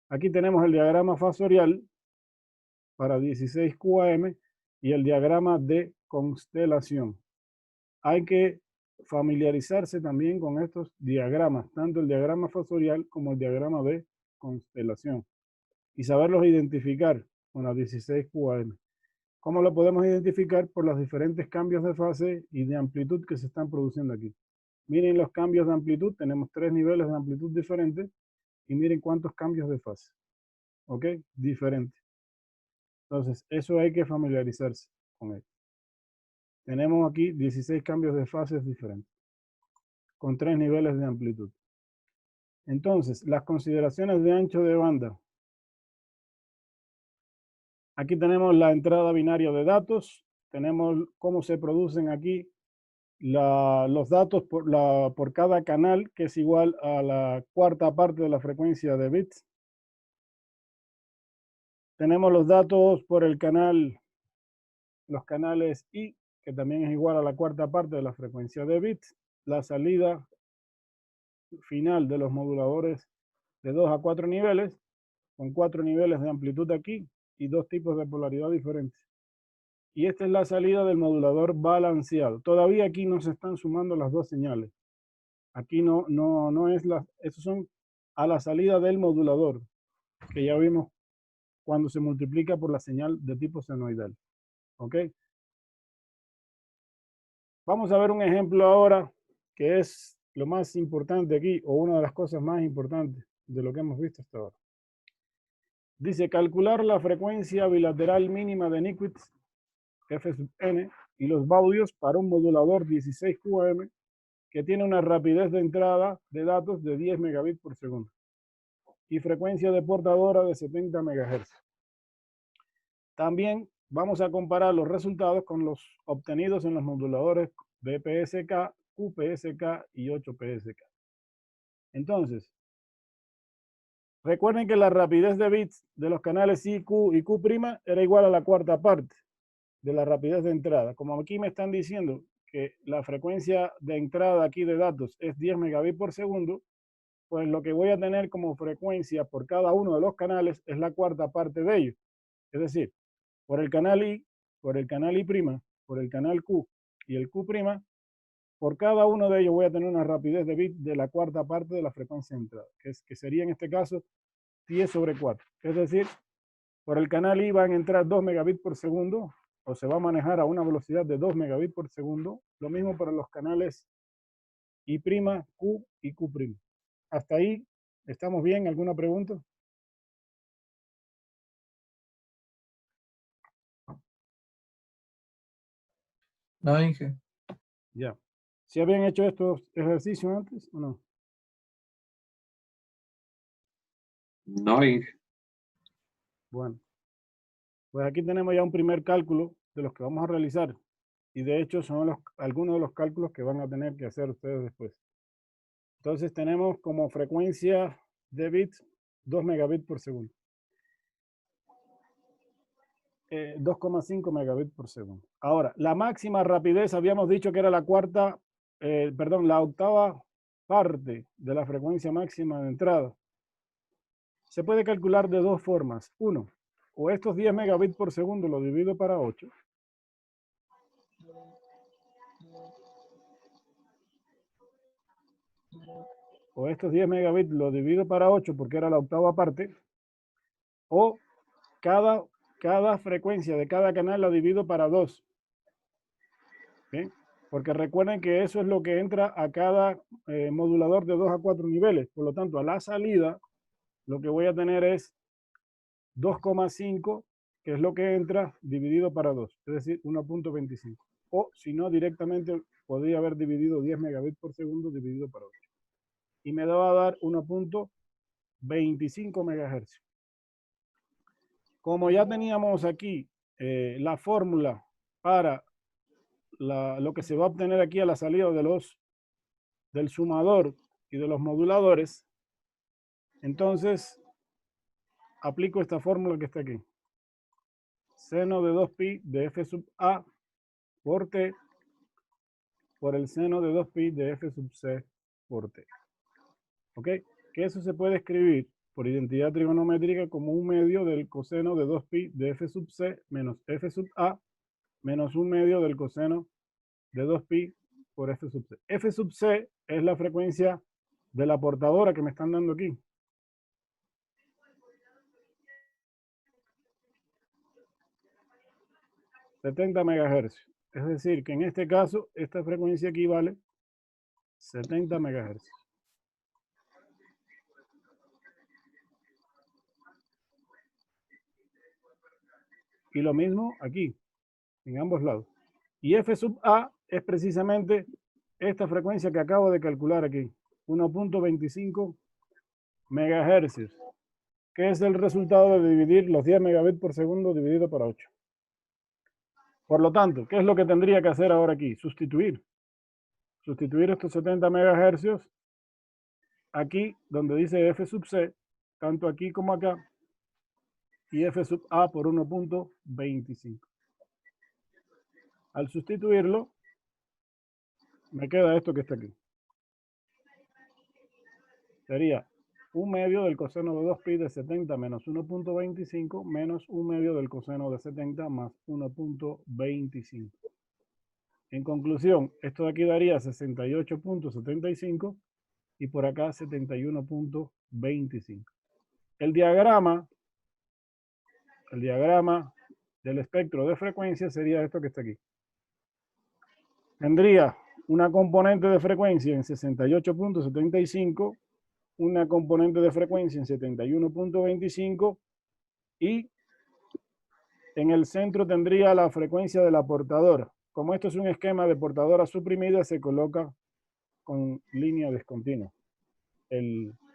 Aquí tenemos el diagrama fasorial para 16 QAM y el diagrama de constelación. Hay que familiarizarse también con estos diagramas, tanto el diagrama fasorial como el diagrama de constelación, y saberlos identificar con las 16 QAM. ¿Cómo lo podemos identificar? Por los diferentes cambios de fase y de amplitud que se están produciendo aquí. Miren los cambios de amplitud, tenemos 3 niveles de amplitud diferentes, y miren cuántos cambios de fase. ¿Ok? Diferente. Entonces, eso hay que familiarizarse con él. Tenemos aquí 16 cambios de fases diferentes, con 3 niveles de amplitud. Entonces, las consideraciones de ancho de banda. Aquí tenemos la entrada binaria de datos, tenemos cómo se producen aquí los datos por cada canal, que es igual a la cuarta parte de la frecuencia de bits. Tenemos los datos por el canal, los canales I, que también es igual a la cuarta parte de la frecuencia de bits. La salida final de los moduladores de 2 a 4 niveles, con 4 niveles de amplitud aquí y 2 tipos de polaridad diferentes. Y esta es la salida del modulador balanceado. Todavía aquí no se están sumando las dos señales. Aquí no es esos son a la salida del modulador, que ya vimos cuando se multiplica por la señal de tipo senoidal. ¿Ok? Vamos a ver un ejemplo ahora, que es lo más importante aquí, o una de las cosas más importantes de lo que hemos visto hasta ahora. Dice, calcular la frecuencia bilateral mínima de Nikic, F sub n, y los baudios para un modulador 16 QAM que tiene una rapidez de entrada de datos de 10 megabits por segundo y frecuencia de portadora de 70 MHz. También vamos a comparar los resultados con los obtenidos en los moduladores BPSK, QPSK y 8PSK. Entonces, recuerden que la rapidez de bits de los canales I, Q y Q' era igual a la cuarta parte de la rapidez de entrada. Como aquí me están diciendo que la frecuencia de entrada aquí de datos es 10 megabits por segundo, pues lo que voy a tener como frecuencia por cada uno de los canales es la cuarta parte de ellos. Es decir, por el canal I, por el canal I', por el canal Q y el Q', por cada uno de ellos voy a tener una rapidez de bit de la cuarta parte de la frecuencia de entrada, que sería en este caso 10 sobre 4. Es decir, por el canal I van a entrar 2 megabits por segundo, o se va a manejar a una velocidad de 2 megabits por segundo. Lo mismo para los canales I', Q y Q'. Hasta ahí, ¿estamos bien? ¿Alguna pregunta? No, Inge. Ya. ¿Sí habían hecho estos ejercicios antes o no? No, Inge. Bueno, pues aquí tenemos ya un primer cálculo de los que vamos a realizar. Y de hecho son algunos de los cálculos que van a tener que hacer ustedes después. Entonces tenemos como frecuencia de bits 2 megabits por segundo. 2,5 megabits por segundo. Ahora, la máxima rapidez habíamos dicho que era la la octava parte de la frecuencia máxima de entrada. Se puede calcular de dos formas. Uno, o estos 10 megabits por segundo lo divido para 8. O estos 10 megabits lo divido para 8 porque era la octava parte. O cada frecuencia de cada canal la divido para 2. ¿Bien? Porque recuerden que eso es lo que entra a cada modulador de 2 a 4 niveles. Por lo tanto, a la salida, lo que voy a tener es 2,5, que es lo que entra, dividido para 2, es decir, 1.25. O si no, directamente podría haber dividido 10 megabits por segundo dividido para 8. Y me va a dar 1.25 25 MHz. Como ya teníamos aquí la fórmula para lo que se va a obtener aquí a la salida del sumador y de los moduladores, entonces aplico esta fórmula que está aquí. Seno de 2pi de f sub a por t por el seno de 2pi de f sub c por t. ¿Ok? Que eso se puede escribir por identidad trigonométrica como un medio del coseno de 2pi de f sub c menos f sub a menos un medio del coseno de 2pi por f sub c. F sub c es la frecuencia de la portadora que me están dando aquí. $70 MHz. Es decir, que en este caso, esta frecuencia equivale 70 MHz. Y lo mismo aquí, en ambos lados. Y f sub a es precisamente esta frecuencia que acabo de calcular aquí, 1.25 MHz, que es el resultado de dividir los 10 megabits por segundo dividido por 8. Por lo tanto, ¿qué es lo que tendría que hacer ahora aquí? Sustituir estos 70 MHz aquí donde dice f sub c, tanto aquí como acá, y f sub a por 1.25. Al sustituirlo, me queda esto que está aquí. Sería un medio del coseno de 2pi de 70 menos 1.25 menos un medio del coseno de 70 más 1.25. En conclusión, esto de aquí daría 68.75 y por acá 71.25. El diagrama del espectro de frecuencia sería esto que está aquí. Tendría una componente de frecuencia en 68.75, una componente de frecuencia en 71.25 y en el centro tendría la frecuencia de la portadora. Como esto es un esquema de portadora suprimida, se coloca con línea descontinua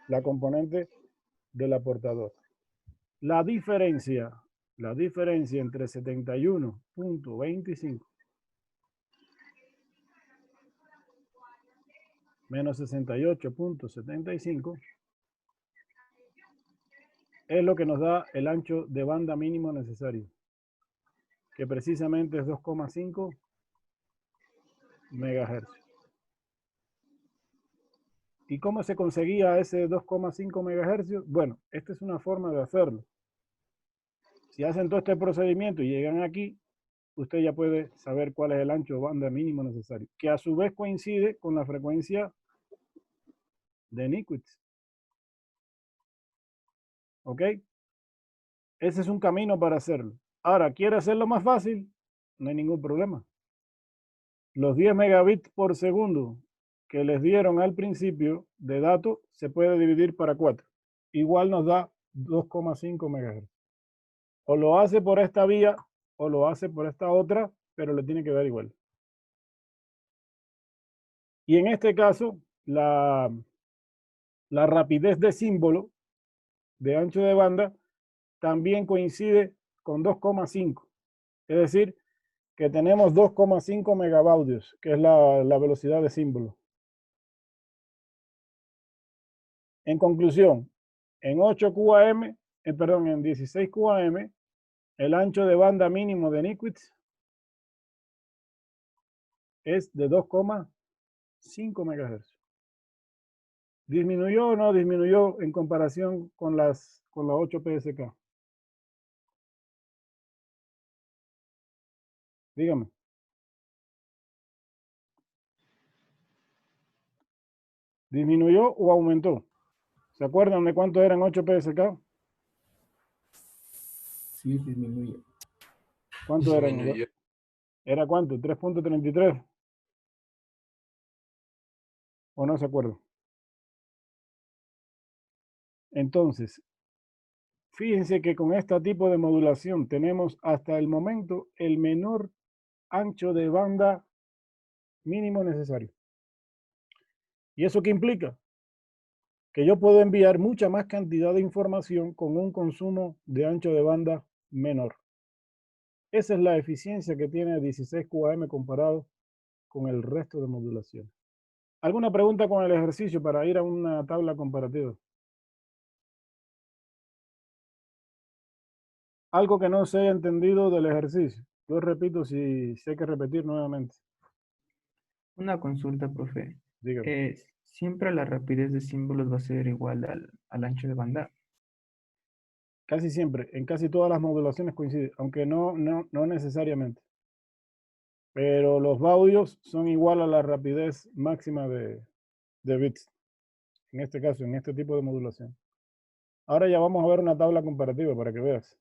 la componente de la portadora. La diferencia entre 71.25 menos 68.75 es lo que nos da el ancho de banda mínimo necesario, que precisamente es 2,5 MHz. ¿Y cómo se conseguía ese 2,5 MHz? Bueno, esta es una forma de hacerlo. Si hacen todo este procedimiento y llegan aquí, usted ya puede saber cuál es el ancho de banda mínimo necesario, que a su vez coincide con la frecuencia de Nyquist. ¿Ok? Ese es un camino para hacerlo. Ahora, ¿quiere hacerlo más fácil? No hay ningún problema. Los 10 megabits por segundo que les dieron al principio de datos se puede dividir para 4. Igual nos da 2,5 MHz. O lo hace por esta vía o lo hace por esta otra, pero le tiene que dar igual. Y en este caso, la rapidez de símbolo de ancho de banda también coincide con 2,5. Es decir, que tenemos 2,5 megabaudios, que es la velocidad de símbolo. En conclusión, en 8 QAM, en 16 QAM, el ancho de banda mínimo de Nyquist es de 2,5 MHz. ¿Disminuyó o no disminuyó en comparación con la 8 PSK? Dígame. ¿Disminuyó o aumentó? ¿Se acuerdan de cuánto eran 8 PSK? Sí, disminuye. ¿Cuánto eran? Disminuyó. ¿Era cuánto? ¿3.33? ¿O no se acuerdan? Entonces, fíjense que con este tipo de modulación tenemos hasta el momento el menor ancho de banda mínimo necesario. ¿Y eso qué implica? que yo puedo enviar mucha más cantidad de información con un consumo de ancho de banda menor. Esa es la eficiencia que tiene 16 QAM comparado con el resto de modulaciones. ¿Alguna pregunta con el ejercicio para ir a una tabla comparativa? Algo que no se haya entendido del ejercicio. Yo repito si hay que repetir nuevamente. Una consulta, profe. Dígame. ¿Siempre la rapidez de símbolos va a ser igual al ancho de banda? Casi siempre, en casi todas las modulaciones coincide, aunque no necesariamente. Pero los baudios son igual a la rapidez máxima de bits. En este caso, en este tipo de modulación. Ahora ya vamos a ver una tabla comparativa para que veas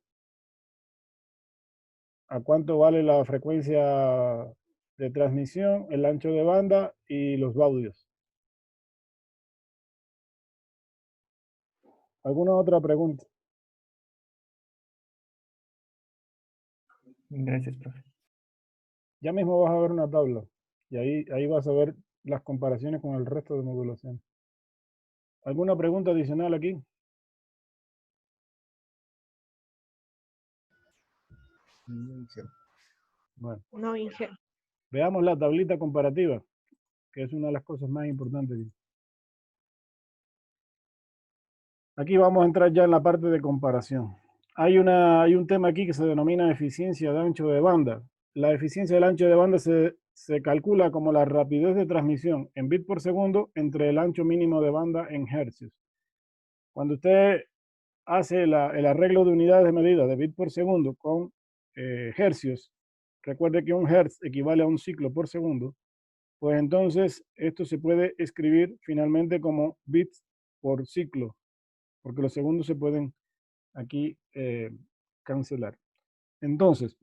a cuánto vale la frecuencia de transmisión, el ancho de banda y los baudios. ¿Alguna otra pregunta? Gracias, profe. Ya mismo vas a ver una tabla y ahí vas a ver las comparaciones con el resto de modulaciones. ¿Alguna pregunta adicional aquí? No, Inge. Bueno, No, Inge. veamos la tablita comparativa, que es una de las cosas más importantes. Aquí vamos a entrar ya en la parte de comparación. Hay un tema aquí que se denomina eficiencia de ancho de banda. La eficiencia del ancho de banda se calcula como la rapidez de transmisión en bit por segundo entre el ancho mínimo de banda en hercios. Cuando usted hace el arreglo de unidades de medida de bit por segundo con hercios, recuerde que un hertz equivale a un ciclo por segundo, pues entonces esto se puede escribir finalmente como bits por ciclo, porque los segundos se pueden aquí cancelar. Entonces,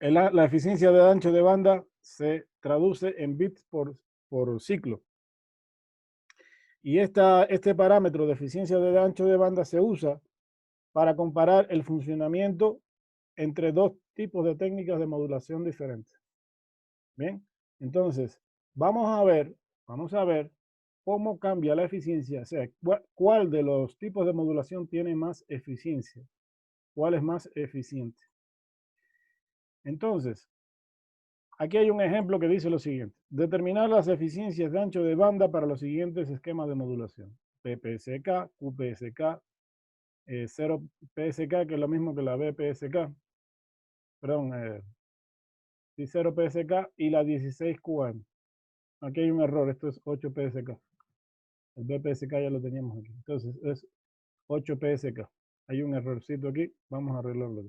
la eficiencia de ancho de banda se traduce en bits por ciclo. Y este parámetro de eficiencia de ancho de banda se usa para comparar el funcionamiento entre dos tipos de técnicas de modulación diferentes. Bien, entonces vamos a ver cómo cambia la eficiencia, o sea, cuál de los tipos de modulación tiene más eficiencia, cuál es más eficiente. Entonces, aquí hay un ejemplo que dice lo siguiente: determinar las eficiencias de ancho de banda para los siguientes esquemas de modulación: PPSK, QPSK, 0PSK, que es lo mismo que la BPSK, perdón, 0PSK y la 16QM. Aquí hay un error, esto es 8PSK. El BPSK ya lo teníamos aquí. Entonces es 8PSK. Hay un errorcito aquí, vamos a arreglarlo.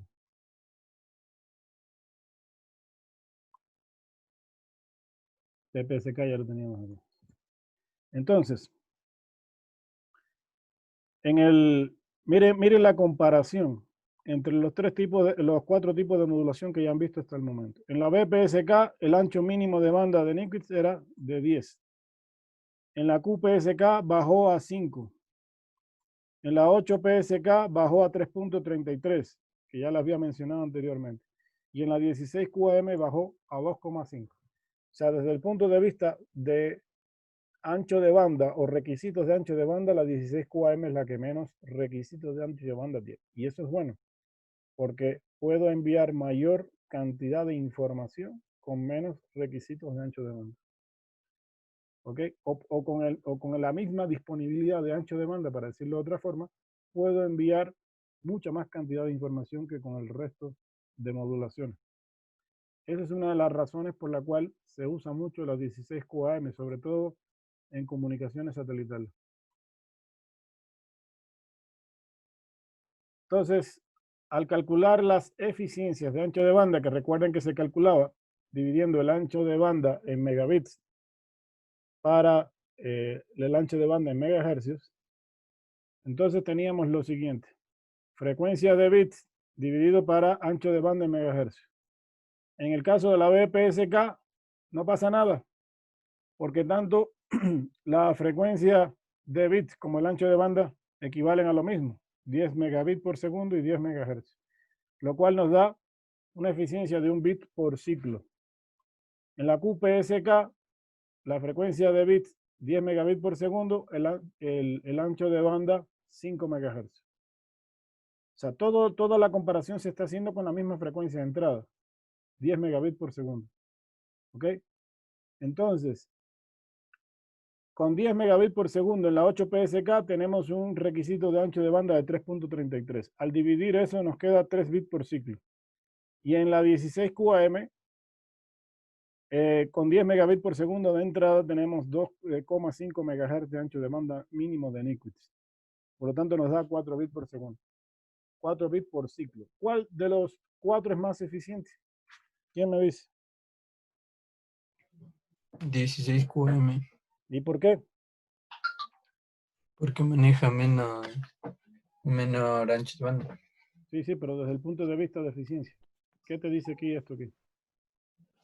BPSK ya lo teníamos aquí. Entonces, miren la comparación entre los cuatro tipos de modulación que ya han visto hasta el momento. En la BPSK, el ancho mínimo de banda de Nyquist era de 10. En la QPSK bajó a 5. En la 8PSK bajó a 3.33, que ya la había mencionado anteriormente. Y en la 16QAM bajó a 2,5. O sea, desde el punto de vista de ancho de banda o requisitos de ancho de banda, la 16QAM es la que menos requisitos de ancho de banda tiene. Y eso es bueno, porque puedo enviar mayor cantidad de información con menos requisitos de ancho de banda. ¿Ok? O con la misma disponibilidad de ancho de banda, para decirlo de otra forma, puedo enviar mucha más cantidad de información que con el resto de modulaciones. Esa es una de las razones por la cual se usa mucho la 16QAM, sobre todo en comunicaciones satelitales. Entonces, al calcular las eficiencias de ancho de banda, que recuerden que se calculaba dividiendo el ancho de banda en megabits para el ancho de banda en megahercios, entonces teníamos lo siguiente: frecuencia de bits dividido para ancho de banda en megahercios. En el caso de la BPSK no pasa nada, porque tanto la frecuencia de bits como el ancho de banda equivalen a lo mismo, 10 megabits por segundo y 10 megahercios, lo cual nos da una eficiencia de 1 bit por ciclo. En la QPSK, la frecuencia de bits 10 megabits por segundo, el ancho de banda 5 megahertz. O sea, toda la comparación se está haciendo con la misma frecuencia de entrada, 10 megabits por segundo. ¿Ok? Entonces, con 10 megabits por segundo en la 8 PSK tenemos un requisito de ancho de banda de 3.33. Al dividir eso nos queda 3 bits por ciclo. Y en la 16 QAM, con 10 megabits por segundo de entrada tenemos 2,5 MHz de ancho de banda mínimo de NICWITS. Por lo tanto nos da 4 bits por segundo. 4 bits por ciclo. ¿Cuál de los 4 es más eficiente? ¿Quién me dice? 16 QM, ¿Y por qué? porque maneja menor ancho de banda. Sí, pero desde el punto de vista de eficiencia. ¿Qué te dice aquí esto aquí?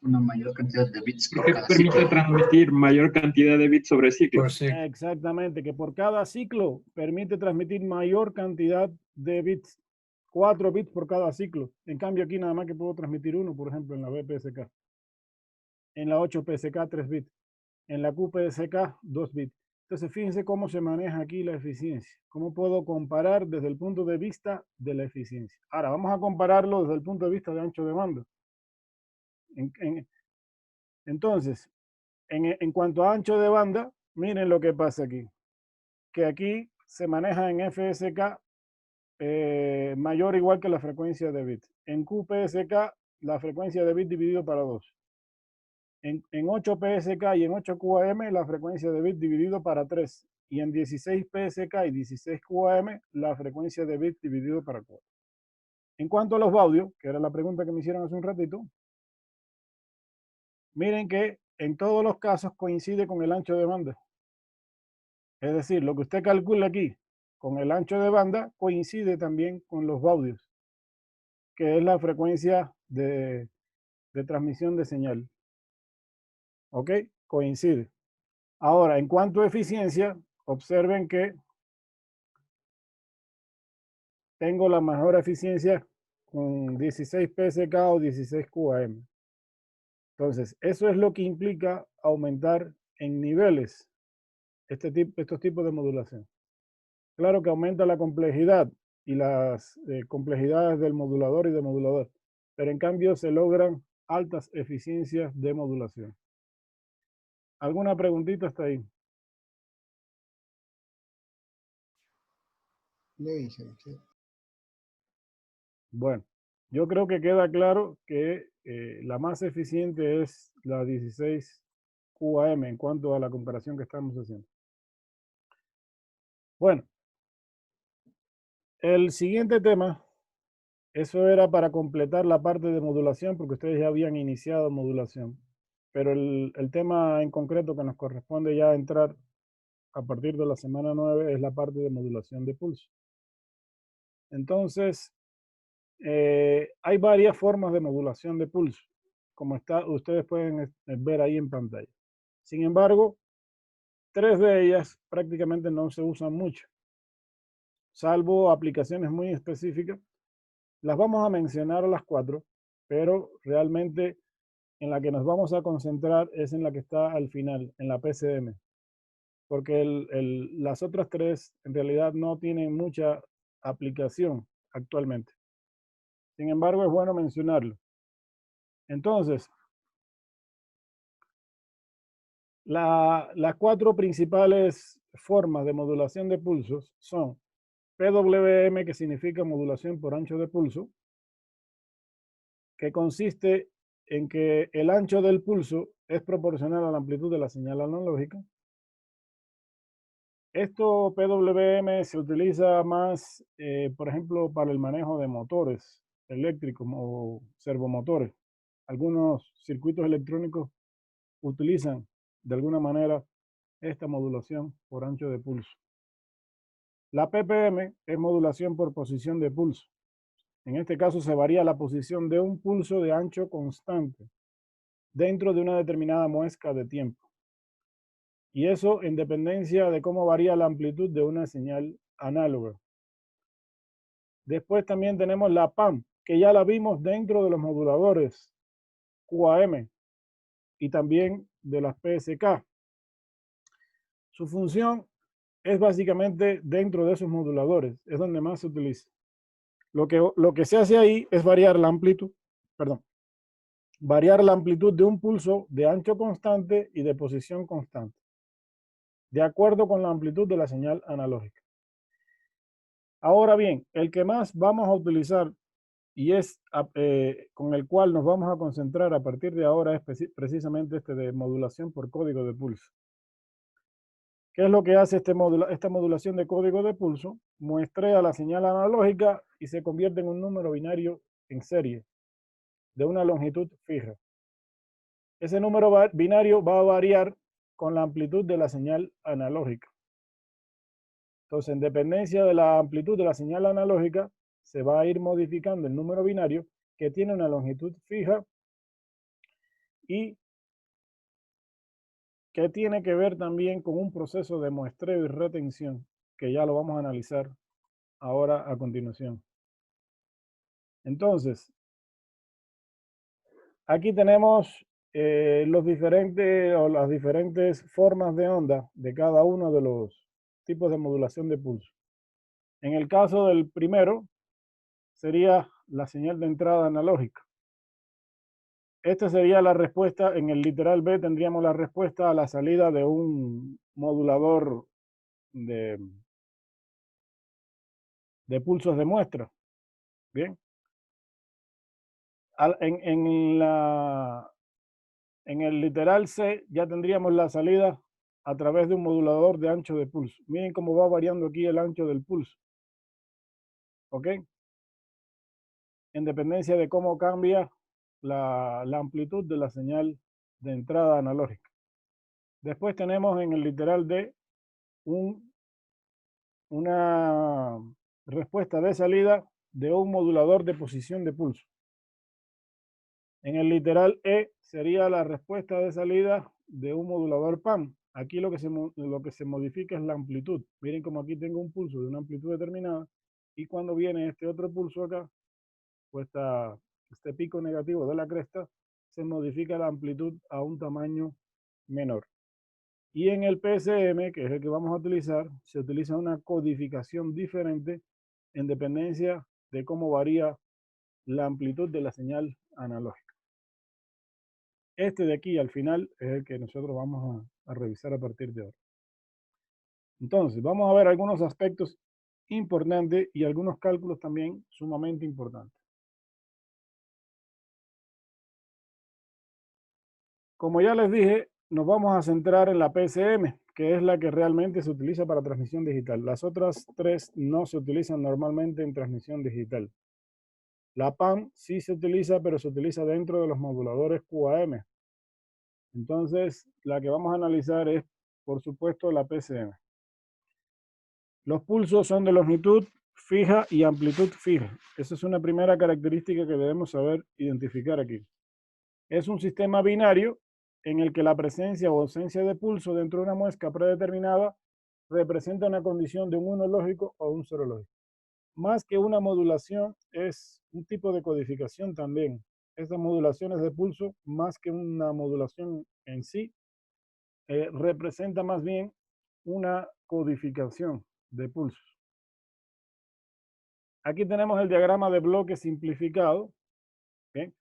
Una mayor cantidad de bits por Porque cada permite ciclo. transmitir mayor cantidad de bits sobre ciclo. Por ciclo. Exactamente, que por cada ciclo permite transmitir mayor cantidad de bits. 4 bits por cada ciclo. En cambio aquí nada más que puedo transmitir uno, por ejemplo, en la BPSK. En la 8 PSK 3 bits. En la QPSK 2 bits. Entonces fíjense cómo se maneja aquí la eficiencia. ¿Cómo puedo comparar desde el punto de vista de la eficiencia? Ahora vamos a compararlo desde el punto de vista de ancho de banda. Entonces, en cuanto a ancho de banda, miren lo que pasa aquí. Que aquí se maneja en FSK mayor o igual que la frecuencia de bit. En QPSK, la frecuencia de bit dividido para 2. En 8 PSK y en 8 QAM, la frecuencia de bit dividido para 3. Y en 16 PSK y 16 QAM, la frecuencia de bit dividido para 4. En cuanto a los baudios, que era la pregunta que me hicieron hace un ratito, miren que en todos los casos coincide con el ancho de banda. Es decir, lo que usted calcula aquí con el ancho de banda coincide también con los baudios, que es la frecuencia de transmisión de señal. ¿Ok? Coincide. Ahora, en cuanto a eficiencia, observen que tengo la mejor eficiencia con 16 PSK o 16 QAM. Entonces, eso es lo que implica aumentar en niveles estos tipos de modulación. Claro que aumenta la complejidad y las complejidades del modulador y de modulador, pero en cambio se logran altas eficiencias de modulación. ¿Alguna preguntita hasta ahí? Bueno, yo creo que queda claro que la más eficiente es la 16 QAM en cuanto a la comparación que estamos haciendo. Bueno, el siguiente tema, eso era para completar la parte de modulación, porque ustedes ya habían iniciado modulación. Pero el tema en concreto que nos corresponde ya entrar a partir de la semana 9 es la parte de modulación de pulso. Entonces, hay varias formas de modulación de pulso, como ustedes pueden ver ahí en pantalla. Sin embargo, 3 de ellas prácticamente no se usan mucho, salvo aplicaciones muy específicas. Las vamos a mencionar a las 4, pero realmente en la que nos vamos a concentrar es en la que está al final, en la PCM, porque las otras 3 en realidad no tienen mucha aplicación actualmente. Sin embargo, es bueno mencionarlo. Entonces, las 4 principales formas de modulación de pulsos son PWM, que significa modulación por ancho de pulso, que consiste en que el ancho del pulso es proporcional a la amplitud de la señal analógica. Esto PWM se utiliza más, por ejemplo, para el manejo de motores eléctricos o servomotores. Algunos circuitos electrónicos utilizan de alguna manera esta modulación por ancho de pulso. La PPM es modulación por posición de pulso. En este caso se varía la posición de un pulso de ancho constante dentro de una determinada muesca de tiempo. Y eso en dependencia de cómo varía la amplitud de una señal análoga. Después también tenemos la PAM, que ya la vimos dentro de los moduladores QAM y también de las PSK. Su función es básicamente dentro de esos moduladores, es donde más se utiliza. Lo que se hace ahí es variar la amplitud, variar la amplitud de un pulso de ancho constante y de posición constante, de acuerdo con la amplitud de la señal analógica. Ahora bien, el que más vamos a utilizar y es con el cual nos vamos a concentrar a partir de ahora es precisamente este de modulación por código de pulso. ¿Qué es lo que hace esta modulación de código de pulso? Muestrea la señal analógica y se convierte en un número binario en serie de una longitud fija. Ese número binario va a variar con la amplitud de la señal analógica. Entonces, en dependencia de la amplitud de la señal analógica, se va a ir modificando el número binario que tiene una longitud fija y que tiene que ver también con un proceso de muestreo y retención, que ya lo vamos a analizar ahora a continuación. Entonces, aquí tenemos las diferentes formas de onda de cada uno de los tipos de modulación de pulso. En el caso del primero, sería la señal de entrada analógica. Esta sería la respuesta, en el literal B tendríamos la respuesta a la salida de un modulador de pulsos de muestra. Bien. En el literal C ya tendríamos la salida a través de un modulador de ancho de pulso. Miren cómo va variando aquí el ancho del pulso. ¿Ok? En dependencia de cómo cambia la amplitud de la señal de entrada analógica. Después tenemos en el literal D una respuesta de salida de un modulador de posición de pulso. En el literal E sería la respuesta de salida de un modulador PAM. Aquí lo que se modifica es la amplitud. Miren como aquí tengo un pulso de una amplitud determinada y cuando viene este otro pulso acá, pues este pico negativo de la cresta, se modifica la amplitud a un tamaño menor. Y en el PSM, que es el que vamos a utilizar, se utiliza una codificación diferente en dependencia de cómo varía la amplitud de la señal analógica. Este de aquí al final es el que nosotros vamos a revisar a partir de ahora. Entonces, vamos a ver algunos aspectos importantes y algunos cálculos también sumamente importantes. Como ya les dije, nos vamos a centrar en la PSM, que es la que realmente se utiliza para transmisión digital. Las otras tres no se utilizan normalmente en transmisión digital. La PAM sí se utiliza, pero se utiliza dentro de los moduladores QAM. Entonces, la que vamos a analizar es, por supuesto, la PSM. Los pulsos son de longitud fija y amplitud fija. Esa es una primera característica que debemos saber identificar aquí. Es un sistema binario en el que la presencia o ausencia de pulso dentro de una muesca predeterminada representa una condición de un 1 lógico o un 0 lógico. Más que una modulación, es un tipo de codificación también. Estas modulaciones de pulso, más que una modulación en sí, representa más bien una codificación de pulsos. Aquí tenemos el diagrama de bloque simplificado. ¿Okay?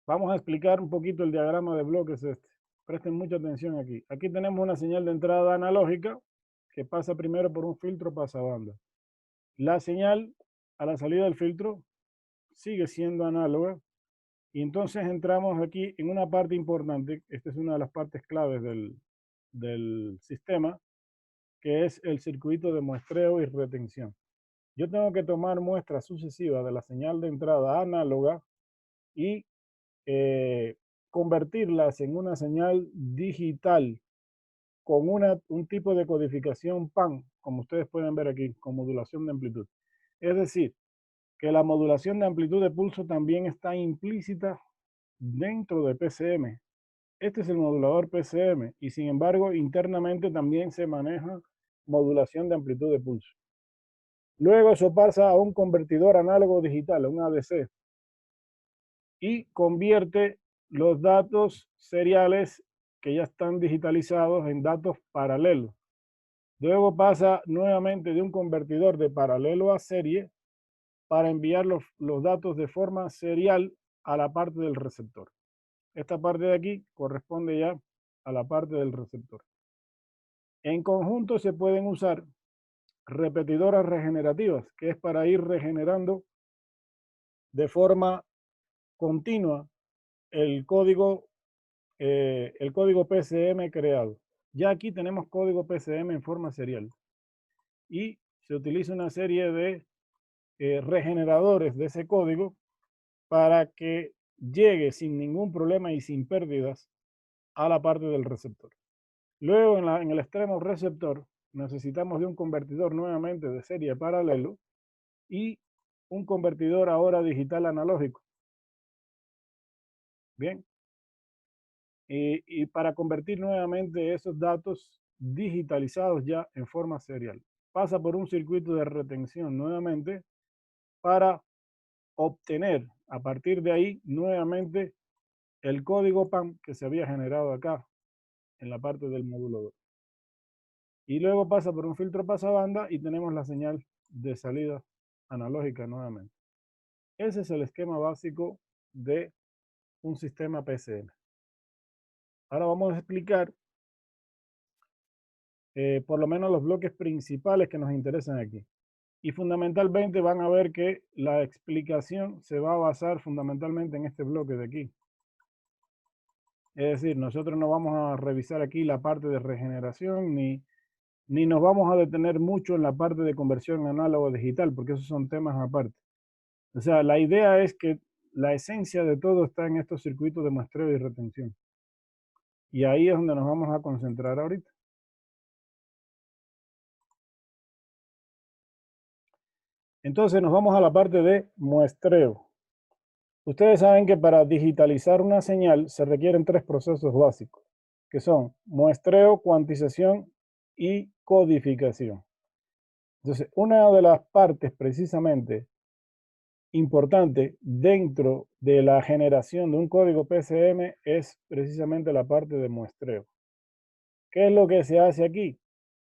Vamos a explicar un poquito el diagrama de bloques este. Presten mucha atención aquí. Aquí tenemos una señal de entrada analógica que pasa primero por un filtro pasabanda. La señal a la salida del filtro sigue siendo análoga y entonces entramos aquí en una parte importante. Esta es una de las partes claves del sistema, que es el circuito de muestreo y retención. Yo tengo que tomar muestras sucesivas de la señal de entrada análoga y convertirlas en una señal digital con un tipo de codificación PAN, como ustedes pueden ver aquí, con modulación de amplitud. Es decir, que la modulación de amplitud de pulso también está implícita dentro de PSM. Este es el modulador PSM y sin embargo internamente también se maneja modulación de amplitud de pulso. Luego eso pasa a un convertidor análogo digital, un ADC, y convierte los datos seriales que ya están digitalizados en datos paralelos. Luego pasa nuevamente de un convertidor de paralelo a serie para enviar los datos de forma serial a la parte del receptor. Esta parte de aquí corresponde ya a la parte del receptor. En conjunto se pueden usar repetidoras regenerativas, que es para ir regenerando de forma continua el código PCM creado. Ya aquí tenemos código PCM en forma serial y se utiliza una serie de regeneradores de ese código para que llegue sin ningún problema y sin pérdidas a la parte del receptor. Luego en el extremo receptor necesitamos de un convertidor nuevamente de serie paralelo y un convertidor ahora digital analógico. Bien. Y para convertir nuevamente esos datos digitalizados ya en forma serial. Pasa por un circuito de retención nuevamente para obtener a partir de ahí nuevamente el código PAM que se había generado acá en la parte del módulo 2. Y luego pasa por un filtro pasabanda y tenemos la señal de salida analógica nuevamente. Ese es el esquema básico de un sistema PCM. Ahora vamos a explicar por lo menos los bloques principales que nos interesan aquí. Y fundamentalmente van a ver que la explicación se va a basar fundamentalmente en este bloque de aquí. Es decir, nosotros no vamos a revisar aquí la parte de regeneración ni nos vamos a detener mucho en la parte de conversión análogo a digital, porque esos son temas aparte. O sea, la idea es que la esencia de todo está en estos circuitos de muestreo y retención. Y ahí es donde nos vamos a concentrar ahorita. Entonces nos vamos a la parte de muestreo. Ustedes saben que para digitalizar una señal se requieren 3 procesos básicos, que son muestreo, cuantización y codificación. Entonces, una de las partes precisamente importante dentro de la generación de un código PCM es precisamente la parte de muestreo. ¿Qué es lo que se hace aquí?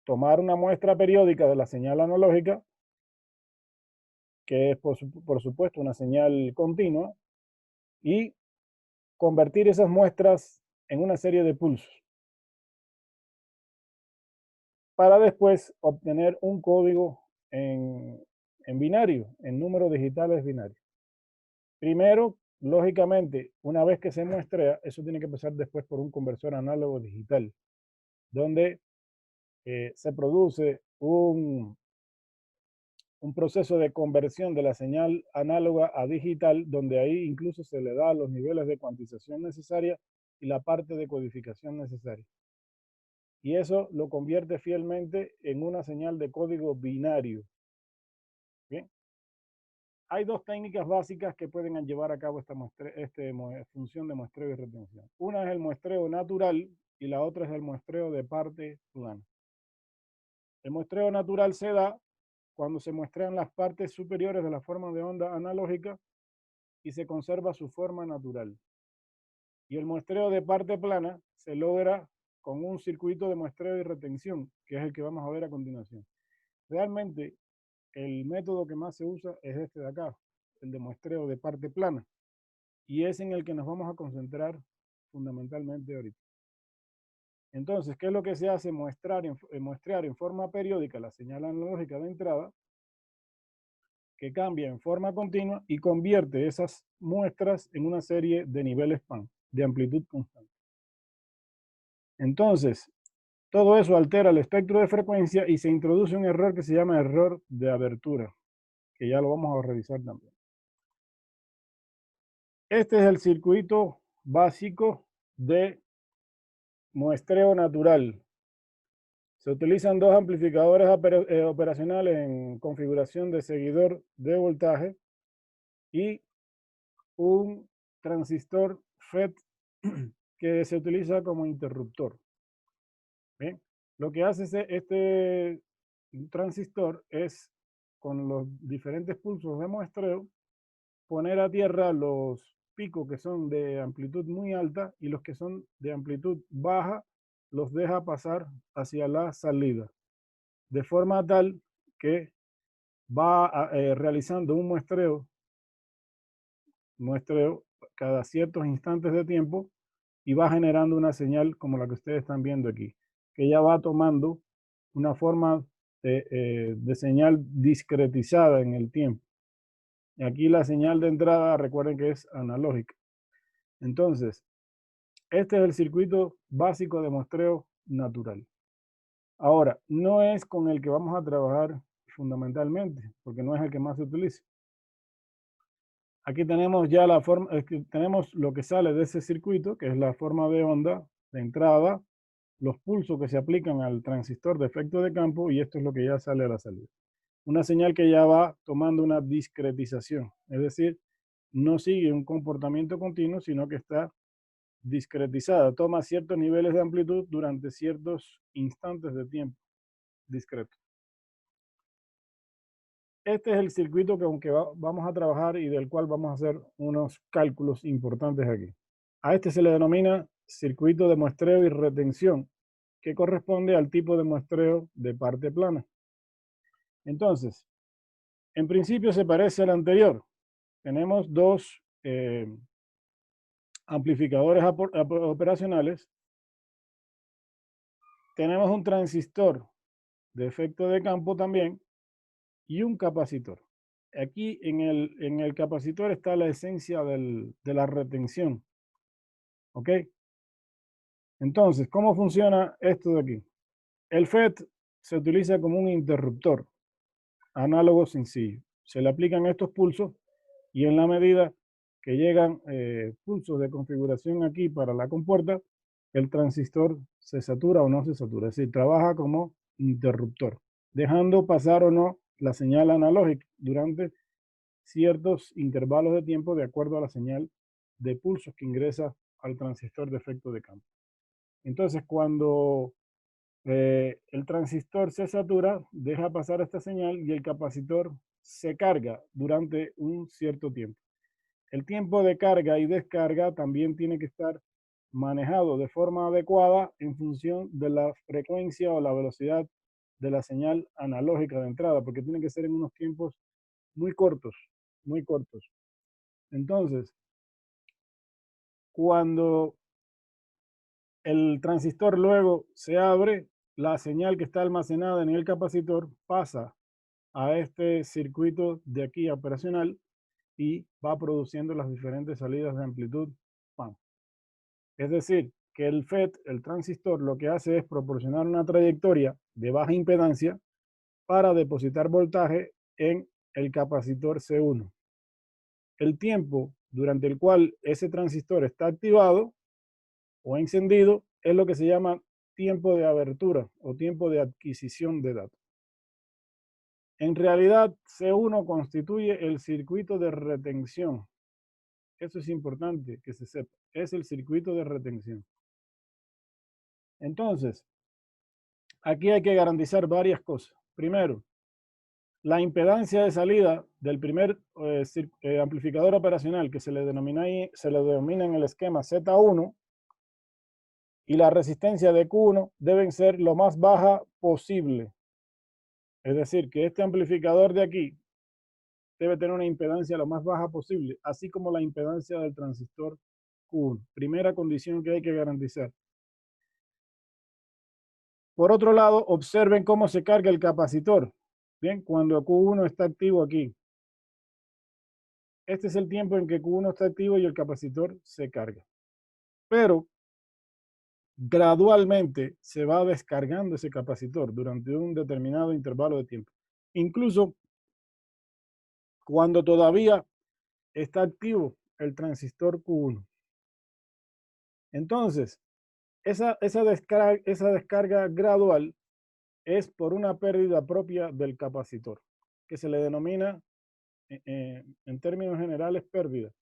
Tomar una muestra periódica de la señal analógica, que es por supuesto una señal continua, y convertir esas muestras en una serie de pulsos para después obtener un código en binario, en números digitales binarios. Primero, lógicamente, una vez que se muestrea, eso tiene que pasar después por un conversor análogo digital, donde se produce un proceso de conversión de la señal análoga a digital, donde ahí incluso se le da los niveles de cuantización necesaria y la parte de codificación necesaria. Y eso lo convierte fielmente en una señal de código binario. Bien. Hay 2 técnicas básicas que pueden llevar a cabo esta función de muestreo y retención. Una es el muestreo natural y la otra es el muestreo de parte plana. El muestreo natural se da cuando se muestrean las partes superiores de la forma de onda analógica y se conserva su forma natural. Y el muestreo de parte plana se logra con un circuito de muestreo y retención, que es el que vamos a ver a continuación. Realmente, el método que más se usa es este de acá, el de muestreo de parte plana, y es en el que nos vamos a concentrar fundamentalmente ahorita. Entonces, ¿qué es lo que se hace? Muestrear en forma periódica la señal analógica de entrada, que cambia en forma continua y convierte esas muestras en una serie de niveles PAN, de amplitud constante. Entonces, todo eso altera el espectro de frecuencia y se introduce un error que se llama error de abertura, que ya lo vamos a revisar también. Este es el circuito básico de muestreo natural. Se utilizan 2 amplificadores operacionales en configuración de seguidor de voltaje y un transistor FET que se utiliza como interruptor. ¿Bien? Lo que hace este transistor es, con los diferentes pulsos de muestreo, poner a tierra los picos que son de amplitud muy alta y los que son de amplitud baja los deja pasar hacia la salida, de forma tal que va realizando un muestreo cada ciertos instantes de tiempo y va generando una señal como la que ustedes están viendo aquí, que ya va tomando una forma de señal discretizada en el tiempo. Y aquí la señal de entrada, recuerden que es analógica. Entonces, este es el circuito básico de muestreo natural. Ahora, no es con el que vamos a trabajar fundamentalmente, porque no es el que más se utiliza. Aquí tenemos ya la forma, tenemos lo que sale de ese circuito, que es la forma de onda de entrada, los pulsos que se aplican al transistor de efecto de campo, y esto es lo que ya sale a la salida. Una señal que ya va tomando una discretización, es decir, no sigue un comportamiento continuo, sino que está discretizada, toma ciertos niveles de amplitud durante ciertos instantes de tiempo discreto. Este es el circuito que aunque vamos a trabajar y del cual vamos a hacer unos cálculos importantes aquí. A este se le denomina circuito de muestreo y retención, que corresponde al tipo de muestreo de parte plana. Entonces, en principio se parece al anterior. Tenemos dos amplificadores operacionales. Tenemos un transistor de efecto de campo también y un capacitor. Aquí en el capacitor está la esencia de la retención. ¿Ok? Entonces, ¿cómo funciona esto de aquí? El FET se utiliza como un interruptor análogo sencillo. Se le aplican estos pulsos y en la medida que llegan pulsos de configuración aquí para la compuerta, el transistor se satura o no se satura. Es decir, trabaja como interruptor, dejando pasar o no la señal analógica durante ciertos intervalos de tiempo de acuerdo a la señal de pulsos que ingresa al transistor de efecto de campo. Entonces, cuando el transistor se satura, deja pasar esta señal y el capacitor se carga durante un cierto tiempo. El tiempo de carga y descarga también tiene que estar manejado de forma adecuada en función de la frecuencia o la velocidad de la señal analógica de entrada, porque tiene que ser en unos tiempos muy cortos, muy cortos. Entonces, cuando el transistor luego se abre, la señal que está almacenada en el capacitor pasa a este circuito de aquí operacional y va produciendo las diferentes salidas de amplitud. ¡Pam! Es decir, que el FET, el transistor, lo que hace es proporcionar una trayectoria de baja impedancia para depositar voltaje en el capacitor C1. El tiempo durante el cual ese transistor está activado o encendido es lo que se llama tiempo de abertura o tiempo de adquisición de datos. En realidad, C1 constituye el circuito de retención. Eso es importante que se sepa. Es el circuito de retención. Entonces, aquí hay que garantizar varias cosas. Primero, la impedancia de salida del primer amplificador operacional que se le denomina en el esquema Z1 y la resistencia de Q1 deben ser lo más baja posible. Es decir, que este amplificador de aquí debe tener una impedancia lo más baja posible, así como la impedancia del transistor Q1. Primera condición que hay que garantizar. Por otro lado, observen cómo se carga el capacitor. Bien, cuando Q1 está activo aquí. Este es el tiempo en que Q1 está activo y el capacitor se carga. Pero gradualmente se va descargando ese capacitor durante un determinado intervalo de tiempo. Incluso cuando todavía está activo el transistor Q1. Entonces, esa descarga gradual es por una pérdida propia del capacitor, que se le denomina en términos generales pérdida.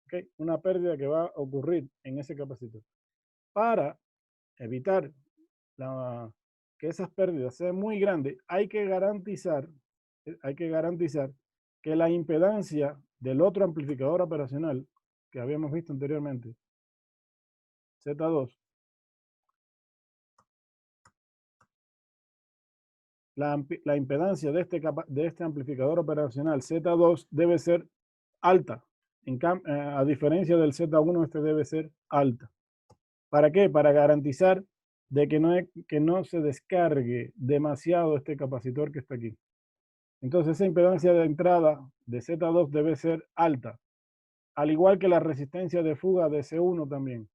¿Okay? Una pérdida que va a ocurrir en ese capacitor. Para evitar que esas pérdidas sean muy grandes, hay que garantizar que la impedancia del otro amplificador operacional que habíamos visto anteriormente. Z2. La impedancia de este amplificador operacional Z2 debe ser alta. A diferencia del Z1, este debe ser alta. ¿Para qué? Para garantizar de que no se descargue demasiado este capacitor que está aquí. Entonces esa impedancia de entrada de Z2 debe ser alta, al igual que la resistencia de fuga de C1 también,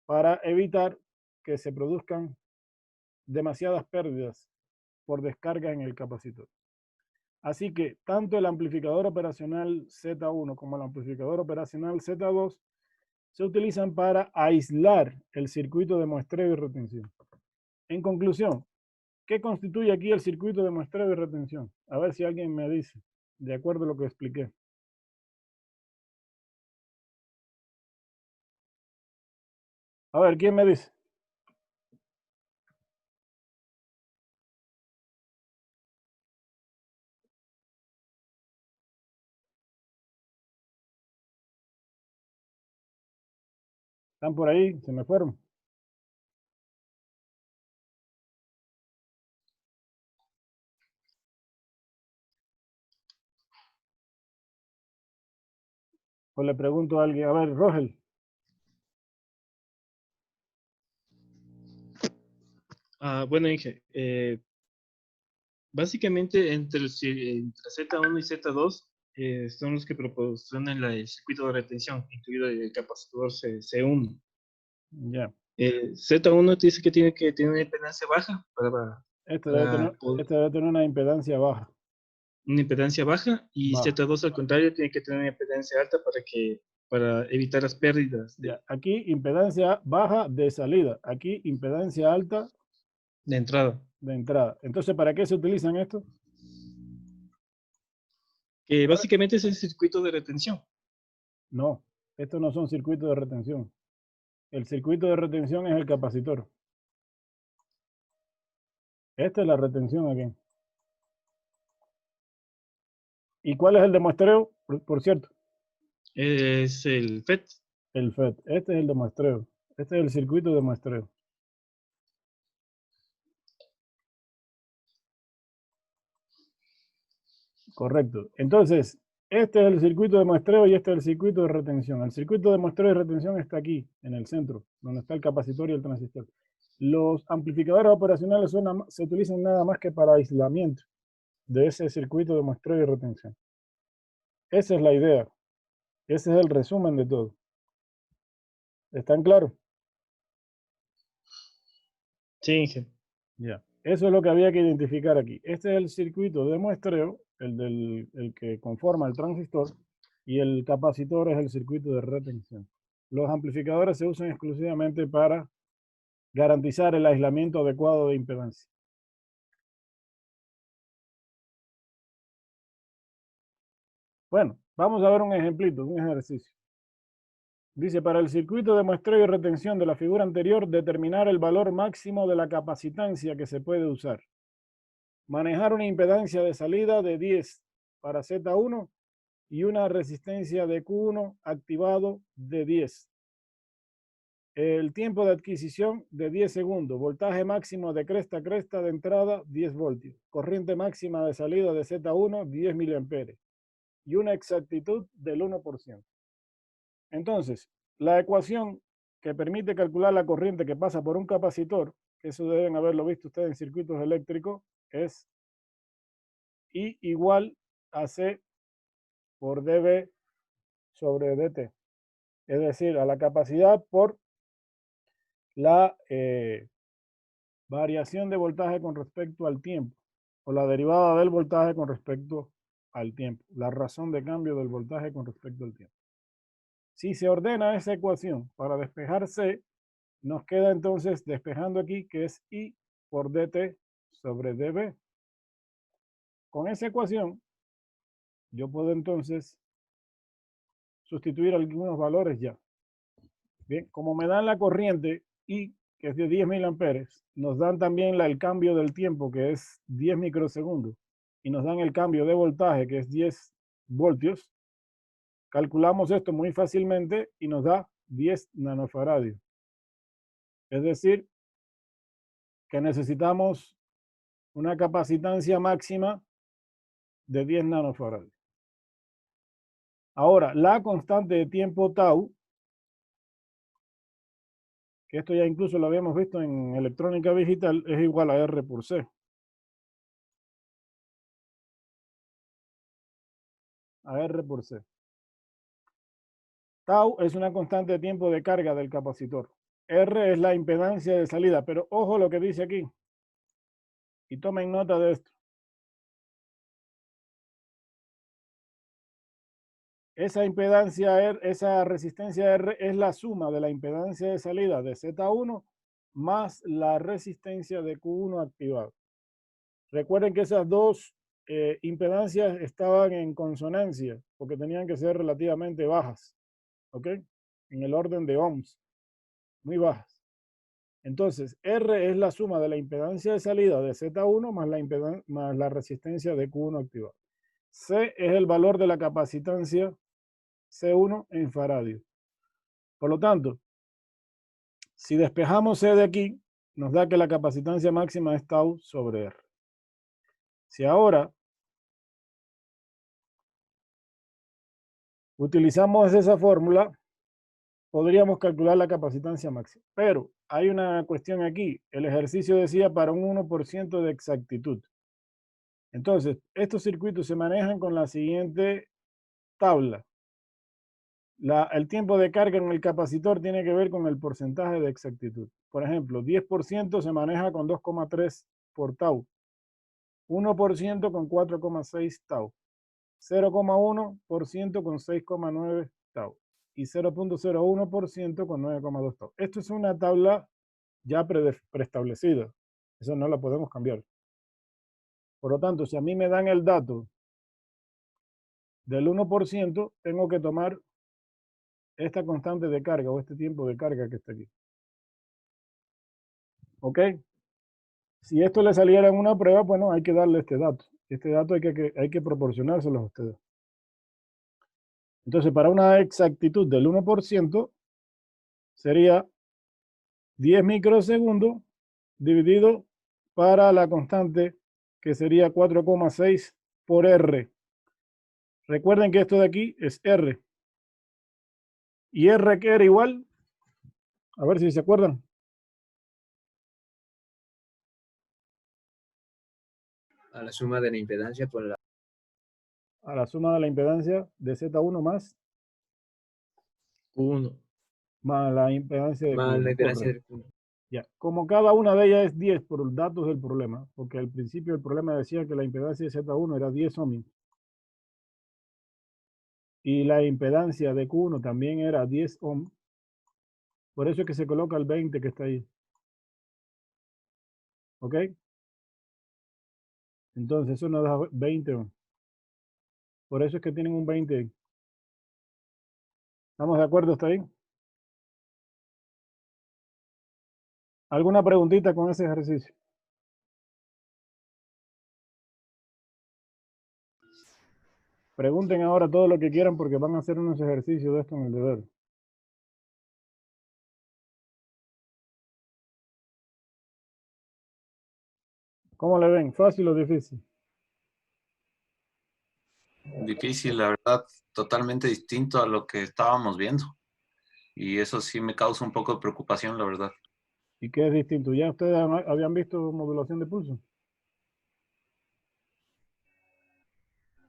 para evitar que se produzcan demasiadas pérdidas por descarga en el capacitor. Así que tanto el amplificador operacional Z1 como el amplificador operacional Z2 se utilizan para aislar el circuito de muestreo y retención. En conclusión, ¿qué constituye aquí el circuito de muestreo y retención? A ver si alguien me dice, de acuerdo a lo que expliqué. A ver, ¿quién me dice? ¿Están por ahí? ¿Se me fueron? O le pregunto a alguien, a ver, Rogel. Bueno, Inge, básicamente entre Z1 y Z2 son los que proporcionan el circuito de retención, incluido el capacitor C1. Ya. Z1 dice que tiene que tener una impedancia baja Este debe tener una impedancia baja. Una impedancia baja, y Baja. Z2 al contrario tiene que tener una impedancia alta para evitar las pérdidas Ya. Aquí impedancia baja de salida. Aquí impedancia alta de entrada. de entrada. Entonces, ¿para qué se utilizan estos? Que básicamente es el circuito de retención. No, estos no son circuitos de retención. El circuito de retención es el capacitor. Esta es la retención aquí. ¿Y cuál es el de muestreo? Por cierto. Es el FET. El FET. Este es el de muestreo. Este es el circuito de muestreo. Correcto. Entonces, este es el circuito de muestreo y este es el circuito de retención. El circuito de muestreo y retención está aquí, en el centro, donde está el capacitor y el transistor. Los amplificadores operacionales se utilizan nada más que para aislamiento de ese circuito de muestreo y retención. Esa es la idea. Ese es el resumen de todo. ¿Están claros? Sí, Inge. Ya. Eso es lo que había que identificar aquí. Este es el circuito de muestreo, el que conforma el transistor, y el capacitor es el circuito de retención. Los amplificadores se usan exclusivamente para garantizar el aislamiento adecuado de impedancia. Bueno, vamos a ver un ejemplito, un ejercicio. Dice, para el circuito de muestreo y retención de la figura anterior, determinar el valor máximo de la capacitancia que se puede usar. Manejar una impedancia de salida de 10 para Z1 y una resistencia de Q1 activado de 10. El tiempo de adquisición de 10 segundos. Voltaje máximo de cresta a cresta de entrada 10 voltios. Corriente máxima de salida de Z1 10 miliamperes. Y una exactitud del 1%. Entonces, la ecuación que permite calcular la corriente que pasa por un capacitor, que eso deben haberlo visto ustedes en circuitos eléctricos, es I igual a C por dB sobre dt. Es decir, a la capacidad por la variación de voltaje con respecto al tiempo, o la derivada del voltaje con respecto al tiempo, la razón de cambio del voltaje con respecto al tiempo. Si se ordena esa ecuación para despejar C, nos queda entonces despejando aquí que es I por dt sobre dB. Con esa ecuación, yo puedo entonces sustituir algunos valores ya. Bien, como me dan la corriente I, que es de 10 miliamperes, nos dan también el cambio del tiempo, que es 10 microsegundos, y nos dan el cambio de voltaje, que es 10 voltios. calculamos esto muy fácilmente y nos da 10 nanofaradios. Es decir, que necesitamos una capacitancia máxima de 10 nanofaradios. Ahora, la constante de tiempo tau, que esto ya incluso lo habíamos visto en electrónica digital, es igual a R por C. A R por C. Tau es una constante de tiempo de carga del capacitor. R es la impedancia de salida, pero ojo lo que dice aquí. Y tomen nota de esto. Esa impedancia R, esa resistencia R es la suma de la impedancia de salida de Z1 más la resistencia de Q1 activado. Recuerden que esas dos impedancias estaban en consonancia porque tenían que ser relativamente bajas, ¿ok? En el orden de ohms, muy bajas. Entonces, R es la suma de la impedancia de salida de Z1 más la resistencia de Q1 activado. C es el valor de la capacitancia C1 en faradio. Por lo tanto, si despejamos C de aquí, nos da que la capacitancia máxima es tau sobre R. Si ahora utilizamos esa fórmula, podríamos calcular la capacitancia máxima. Pero hay una cuestión aquí. El ejercicio decía para un 1% de exactitud. Entonces, estos circuitos se manejan con la siguiente tabla. El tiempo de carga en el capacitor tiene que ver con el porcentaje de exactitud. Por ejemplo, 10% se maneja con 2,3 por tau. 1% con 4,6 tau. 0,1% con 6,9 tau. Y 0,01% con 9,2 tau. Esto es una tabla ya preestablecida. Eso no la podemos cambiar. Por lo tanto, si a mí me dan el dato del 1%, tengo que tomar esta constante de carga o este tiempo de carga que está aquí. ¿Ok? Si esto le saliera en una prueba, bueno, hay que darle este dato. Este dato hay que proporcionárselo a ustedes. Entonces, para una exactitud del 1%, sería 10 microsegundos dividido para la constante, que sería 4,6 por R. Recuerden que esto de aquí es R. ¿Y R que era igual? A ver si se acuerdan. A la suma de la impedancia por la... A la suma de la impedancia de Z1 Q1. más la impedancia de Más la Q1. impedancia Correcto. del Q1. Ya. Como cada una de ellas es 10 por datos del problema, porque al principio el problema decía que la impedancia de Z1 era 10 ohms. Y la impedancia de Q1 también era 10 ohms. Por eso es que se coloca el 20 que está ahí. ¿Ok? Entonces eso nos da 20 ohms. Por eso es que tienen un 20 ahí. ¿Estamos de acuerdo hasta ahí? ¿Alguna preguntita con ese ejercicio? Pregunten ahora todo lo que quieran porque van a hacer unos ejercicios de esto en el deber. ¿Cómo le ven? ¿Fácil o difícil? Difícil, la verdad, totalmente distinto a lo que estábamos viendo. Y eso sí me causa un poco de preocupación, la verdad. ¿Y qué es distinto? ¿Ya ustedes habían visto modulación de pulso?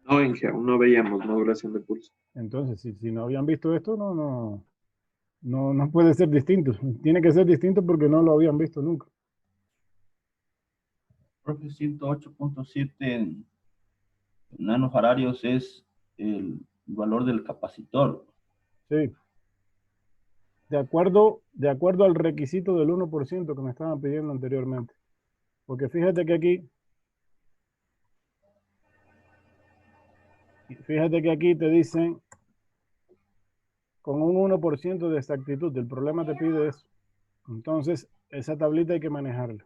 No, Inge, aún no veíamos modulación de pulso. Entonces, si no habían visto esto, no puede ser distinto. Tiene que ser distinto porque no lo habían visto nunca. Profe, 108.7 nanofaradios es el valor del capacitor. Sí. De acuerdo al requisito del 1% que me estaban pidiendo anteriormente. Porque fíjate que aquí te dicen con un 1% de exactitud. El problema te pide eso. Entonces, esa tablita hay que manejarla.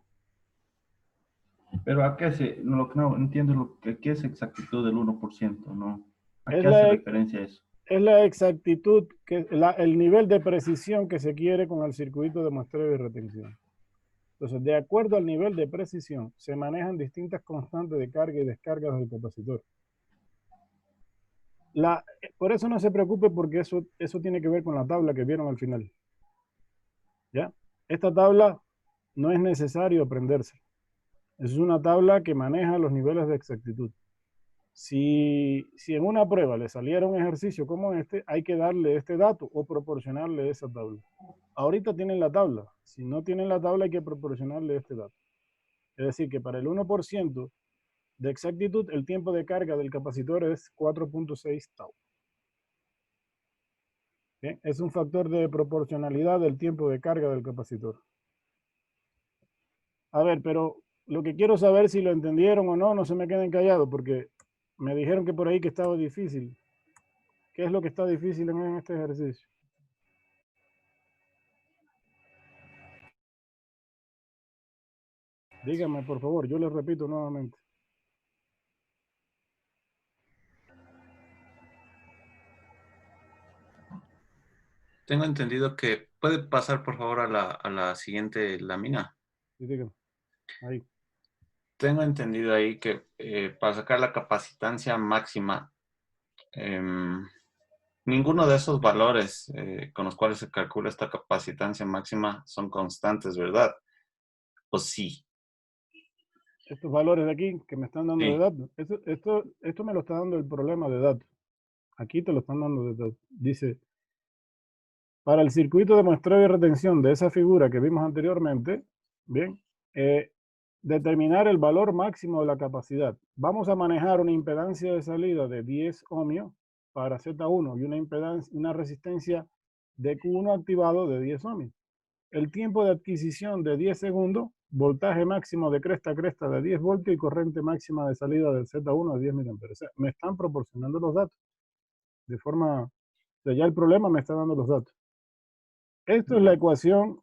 Pero ¿a qué lo que no entiendo es qué es exactitud del 1%, ¿no? ¿A Es qué hace la, referencia eso? es la exactitud, el nivel de precisión que se quiere con el circuito de muestreo y retención. Entonces, de acuerdo al nivel de precisión, se manejan distintas constantes de carga y descarga del capacitor. Por eso no se preocupe, porque eso tiene que ver con la tabla que vieron al final. ¿Ya? Esta tabla no es necesario aprenderse. Es una tabla que maneja los niveles de exactitud. Si en una prueba le saliera un ejercicio como este, hay que darle este dato o proporcionarle esa tabla. Ahorita tienen la tabla. Si no tienen la tabla, hay que proporcionarle este dato. Es decir, que para el 1% de exactitud, el tiempo de carga del capacitor es 4.6 tau. ¿Bien? Es un factor de proporcionalidad del tiempo de carga del capacitor. A ver, pero lo que quiero saber si lo entendieron o no, no se me queden callados, porque me dijeron que por ahí que estaba difícil. ¿Qué es lo que está difícil en este ejercicio? Díganme, por favor, yo les repito nuevamente. Tengo entendido que puede pasar por favor a la siguiente lámina. Sí, díganme. Ahí. Tengo entendido ahí que para sacar la capacitancia máxima, ninguno de esos valores con los cuales se calcula esta capacitancia máxima son constantes, ¿verdad? ¿O sí? Estos valores de aquí que me están dando de Sí. datos, esto me lo está dando el problema de datos. Aquí te lo están dando de datos. Dice, para el circuito de muestreo y retención de esa figura que vimos anteriormente, bien, determinar el valor máximo de la capacidad. Vamos a manejar una impedancia de salida de 10 ohmios para Z1 y una resistencia de Q1 activado de 10 ohmios. El tiempo de adquisición de 10 segundos, voltaje máximo de cresta a cresta de 10 voltios y corriente máxima de salida del Z1 de 10 miliamperes. O sea, me están proporcionando los datos. De forma, o sea, ya el problema me está dando los datos. Esto es la ecuación.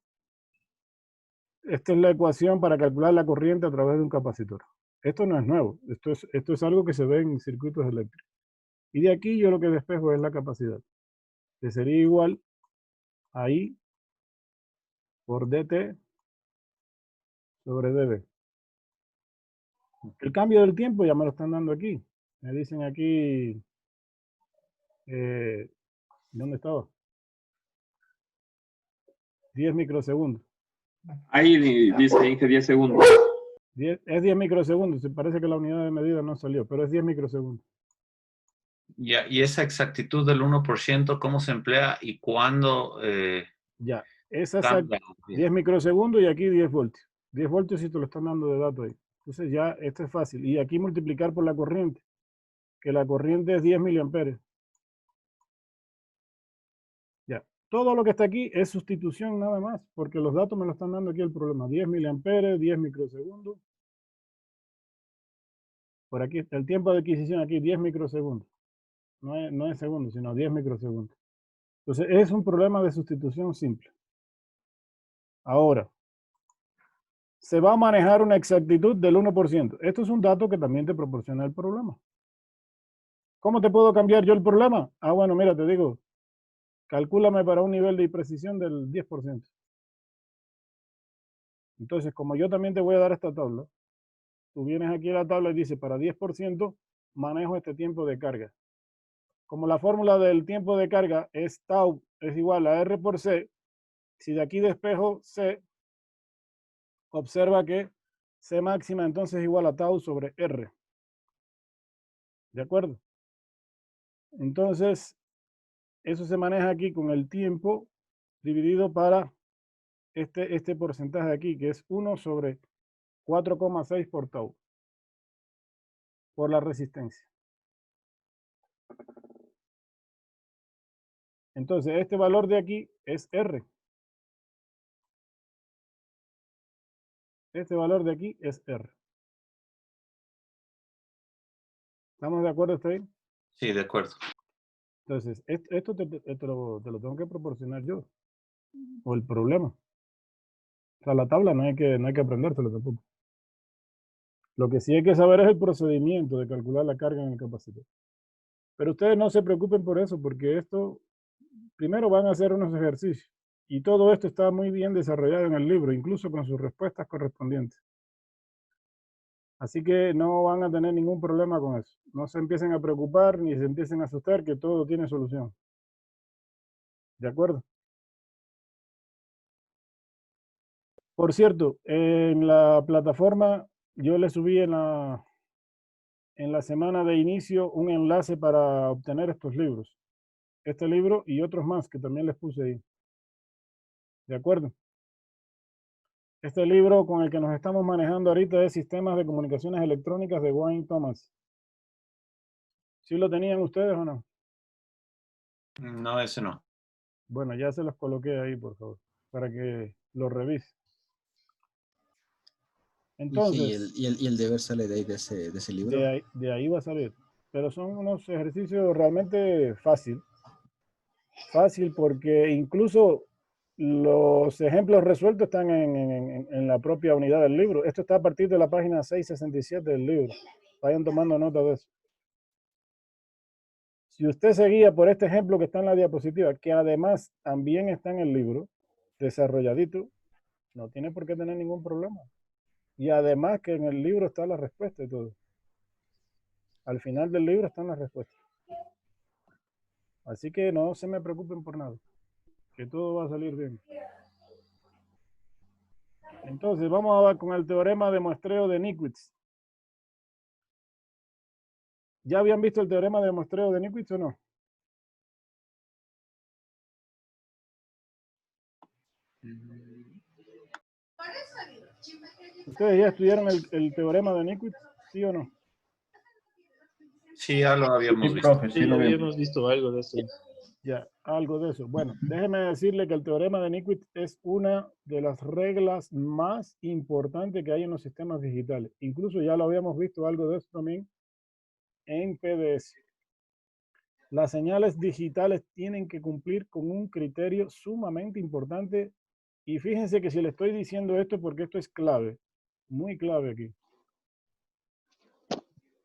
Esta es la ecuación para calcular la corriente a través de un capacitor. Esto no es nuevo. Esto es algo que se ve en circuitos eléctricos. Y de aquí yo lo que despejo es la capacidad, que sería igual a I por dt sobre dB. El cambio del tiempo ya me lo están dando aquí. Me dicen aquí, ¿dónde estaba? 10 microsegundos. Ahí dice Inge 10 segundos. Es 10 microsegundos. Se parece que la unidad de medida no salió, pero es 10 microsegundos. Y esa exactitud del 1%, ¿cómo se emplea y cuándo? Ya, esa Cambia. 10 microsegundos y aquí 10 voltios. 10 voltios si te lo están dando de dato ahí. Entonces ya esto es fácil. Y aquí multiplicar por la corriente, que la corriente es 10 miliamperes. Ya, todo lo que está aquí es sustitución nada más, porque los datos me lo están dando aquí el problema. 10 miliamperes, 10 microsegundos. Por aquí, el tiempo de adquisición aquí, 10 microsegundos. No es segundos, sino 10 microsegundos. Entonces es un problema de sustitución simple. Ahora, se va a manejar una exactitud del 1%. Esto es un dato que también te proporciona el problema. ¿Cómo te puedo cambiar yo el problema? Ah, bueno, mira, te digo, calcúlame para un nivel de imprecisión del 10%. Entonces, como yo también te voy a dar esta tabla, tú vienes aquí a la tabla y dice, para 10% manejo este tiempo de carga. Como la fórmula del tiempo de carga es tau es igual a R por C, si de aquí despejo C, observa que C máxima entonces es igual a tau sobre R. ¿De acuerdo? Entonces, eso se maneja aquí con el tiempo dividido para este porcentaje aquí, que es 1 sobre 4,6 por tau, por la resistencia. Entonces, este valor de aquí es R. Este valor de aquí es R. ¿Estamos de acuerdo hasta ahí? Sí, de acuerdo. Entonces, esto te lo tengo que proporcionar yo. O el problema. O sea, la tabla no hay que aprendérselo tampoco. Lo que sí hay que saber es el procedimiento de calcular la carga en el capacitor. Pero ustedes no se preocupen por eso, porque esto, primero van a hacer unos ejercicios. Y todo esto está muy bien desarrollado en el libro, incluso con sus respuestas correspondientes. Así que no van a tener ningún problema con eso. No se empiecen a preocupar ni se empiecen a asustar, que todo tiene solución. ¿De acuerdo? Por cierto, en la plataforma yo le subí en la semana de inicio un enlace para obtener estos libros. Este libro y otros más que también les puse ahí. ¿De acuerdo? Este libro con el que nos estamos manejando ahorita es Sistemas de Comunicaciones Electrónicas de Wayne Thomas. ¿Sí lo tenían ustedes o no? No, ese no. Bueno, ya se los coloqué ahí, por favor, para que lo revisen. Entonces, y el deber sale de ahí, de ese libro. de ahí va a salir. Pero son unos ejercicios realmente fácil porque incluso los ejemplos resueltos están en la propia unidad del libro. Esto está a partir de la página 667 del libro. Vayan tomando nota de eso. Si usted se guía por este ejemplo que está en la diapositiva, que además también está en el libro, desarrolladito, no tiene por qué tener ningún problema. Y además que en el libro está la respuesta y todo. Al final del libro están las respuestas. Así que no se me preocupen por nada, que todo va a salir bien. Entonces vamos a ver con el teorema de muestreo de Nikic. ¿Ya habían visto el teorema de muestreo de Nikic o no? ¿Ustedes ya estudiaron el teorema de Nikic? ¿Sí o no? Sí, ya lo habíamos Sí, visto. profe, sí Sí, lo vimos. habíamos visto algo de eso. Ya, algo de eso. Bueno, déjeme decirle que el teorema de Nikic es una de las reglas más importantes que hay en los sistemas digitales. Incluso ya lo habíamos visto algo de eso también en PDS. Las señales digitales tienen que cumplir con un criterio sumamente importante. Y fíjense que si le estoy diciendo esto porque esto es clave, muy clave aquí.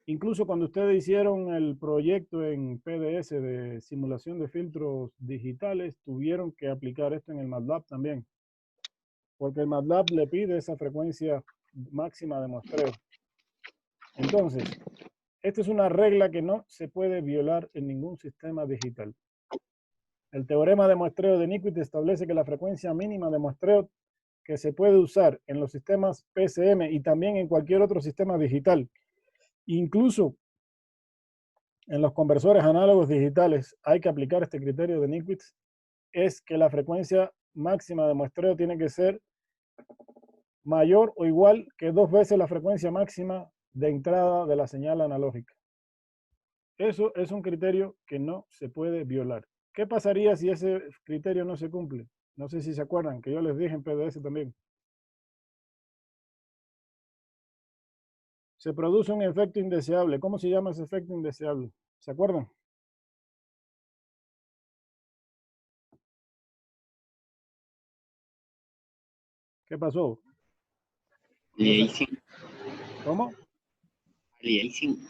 Incluso cuando ustedes hicieron el proyecto en PDS de simulación de filtros digitales, tuvieron que aplicar esto en el MATLAB también. Porque el MATLAB le pide esa frecuencia máxima de muestreo. Entonces, esta es una regla que no se puede violar en ningún sistema digital. El teorema de muestreo de Nikic establece que la frecuencia mínima de muestreo que se puede usar en los sistemas PCM y también en cualquier otro sistema digital, incluso en los conversores análogos digitales, hay que aplicar este criterio de Nikic, es que la frecuencia máxima de muestreo tiene que ser mayor o igual que 2 veces la frecuencia máxima de entrada de la señal analógica. Eso es un criterio que no se puede violar. ¿Qué pasaría si ese criterio no se cumple? No sé si se acuerdan, que yo les dije en PDS también. Se produce un efecto indeseable. ¿Cómo se llama ese efecto indeseable? ¿Se acuerdan? ¿Qué pasó? Aliasing. ¿Cómo? Aliasing.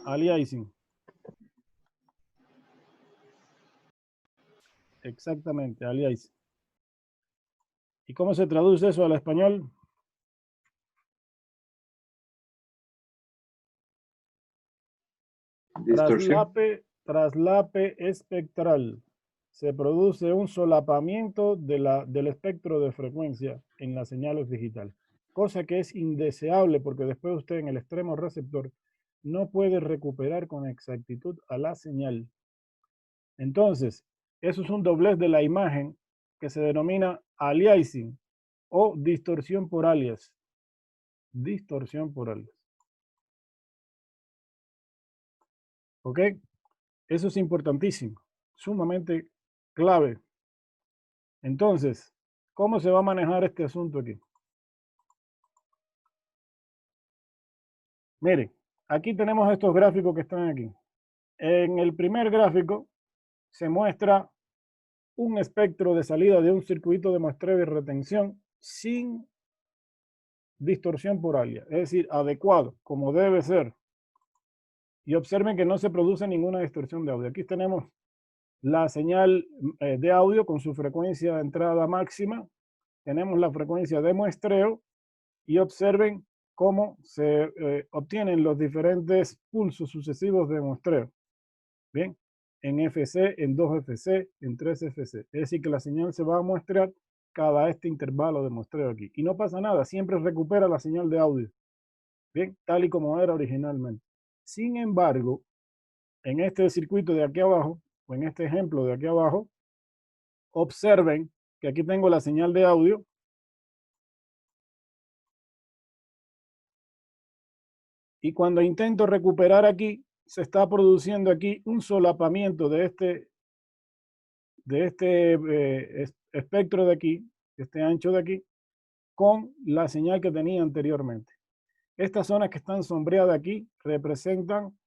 Aliasing. Exactamente, aliasing. ¿Y cómo se traduce eso al español? Distorsión. Traslape espectral. Se produce un solapamiento del espectro de frecuencia en las señales digitales, cosa que es indeseable porque después usted en el extremo receptor no puede recuperar con exactitud a la señal. Entonces, eso es un doblez de la imagen que se denomina aliasing o distorsión por alias. Distorsión por alias. ¿Ok? Eso es importantísimo, sumamente clave. Entonces, ¿cómo se va a manejar este asunto aquí? Miren, aquí tenemos estos gráficos que están aquí. En el primer gráfico se muestra un espectro de salida de un circuito de muestreo y retención sin distorsión por alias, es decir, adecuado, como debe ser. Y observen que no se produce ninguna distorsión de audio. Aquí tenemos la señal de audio con su frecuencia de entrada máxima. Tenemos la frecuencia de muestreo y observen cómo se obtienen los diferentes pulsos sucesivos de muestreo. Bien, en FC, en 2FC, en 3FC. Es decir, que la señal se va a muestrear cada este intervalo de muestreo aquí. Y no pasa nada, siempre recupera la señal de audio. Bien, tal y como era originalmente. Sin embargo, en este circuito de aquí abajo, o en este ejemplo de aquí abajo, observen que aquí tengo la señal de audio. Y cuando intento recuperar aquí, se está produciendo aquí un solapamiento de este espectro de aquí, este ancho de aquí, con la señal que tenía anteriormente. Estas zonas que están sombreadas aquí representan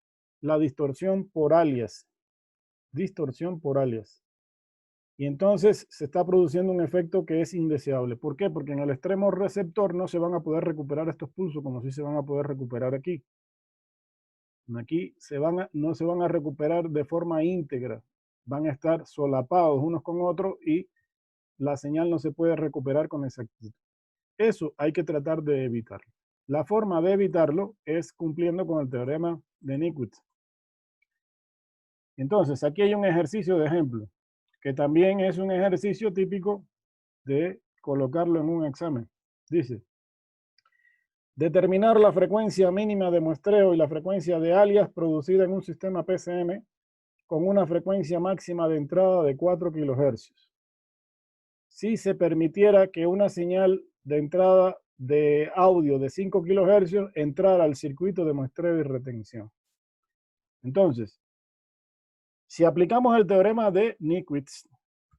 la distorsión por alias. Distorsión por alias. Y entonces se está produciendo un efecto que es indeseable. ¿Por qué? Porque en el extremo receptor no se van a poder recuperar estos pulsos como si se van a poder recuperar aquí. Aquí no se van a recuperar de forma íntegra. Van a estar solapados unos con otros y la señal no se puede recuperar con exactitud. Eso hay que tratar de evitarlo. La forma de evitarlo es cumpliendo con el teorema de Nyquist. Entonces, aquí hay un ejercicio de ejemplo, que también es un ejercicio típico de colocarlo en un examen. Dice, determinar la frecuencia mínima de muestreo y la frecuencia de alias producida en un sistema PCM con una frecuencia máxima de entrada de 4 kHz. Si se permitiera que una señal de entrada de audio de 5 kHz entrara al circuito de muestreo y retención. Entonces, si aplicamos el teorema de Nyquist,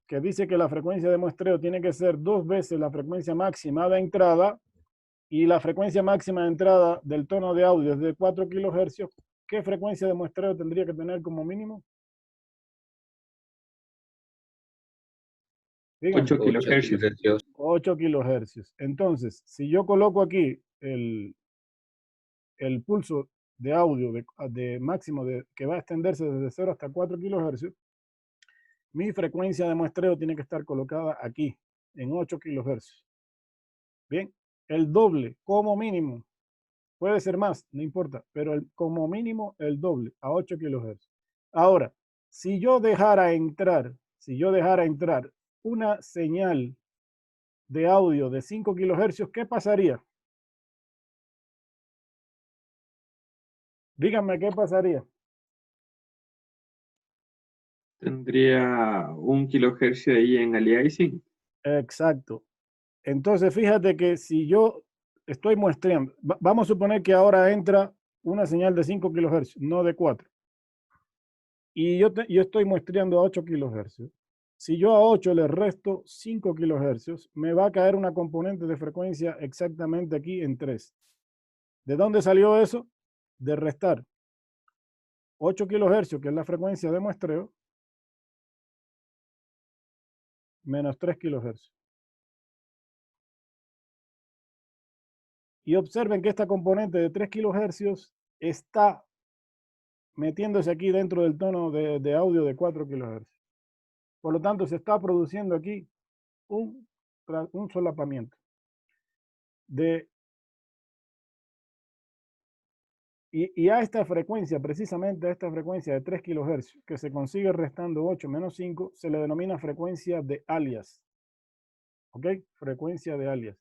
que dice que la frecuencia de muestreo tiene que ser 2 veces la frecuencia máxima de entrada, y la frecuencia máxima de entrada del tono de audio es de 4 kHz, ¿qué frecuencia de muestreo tendría que tener como mínimo? Díganme. 8 kHz. 8 kHz. Entonces, si yo coloco aquí el pulso de audio de máximo que va a extenderse desde 0 hasta 4 kHz, mi frecuencia de muestreo tiene que estar colocada aquí, en 8 kHz. Bien, el doble como mínimo. Puede ser más, no importa, pero como mínimo el doble, a 8 kHz. Ahora, si yo dejara entrar una señal de audio de 5 kHz, ¿qué pasaría? Díganme qué pasaría. Tendría 1 kHz ahí en aliasing. Exacto. Entonces, fíjate que si yo estoy muestreando, vamos a suponer que ahora entra una señal de 5 kHz, no de 4. Y yo estoy muestreando a 8 kHz. Si yo a 8 le resto 5 kHz, me va a caer una componente de frecuencia exactamente aquí en 3. ¿De dónde salió eso? De restar 8 kHz, que es la frecuencia de muestreo, menos 3 kHz. Y observen que esta componente de 3 kHz está metiéndose aquí dentro del tono de audio de 4 kHz. Por lo tanto, se está produciendo aquí un solapamiento. Y a esta frecuencia, precisamente a esta frecuencia de 3 kHz, que se consigue restando 8 menos 5, se le denomina frecuencia de alias. ¿Ok? Frecuencia de alias.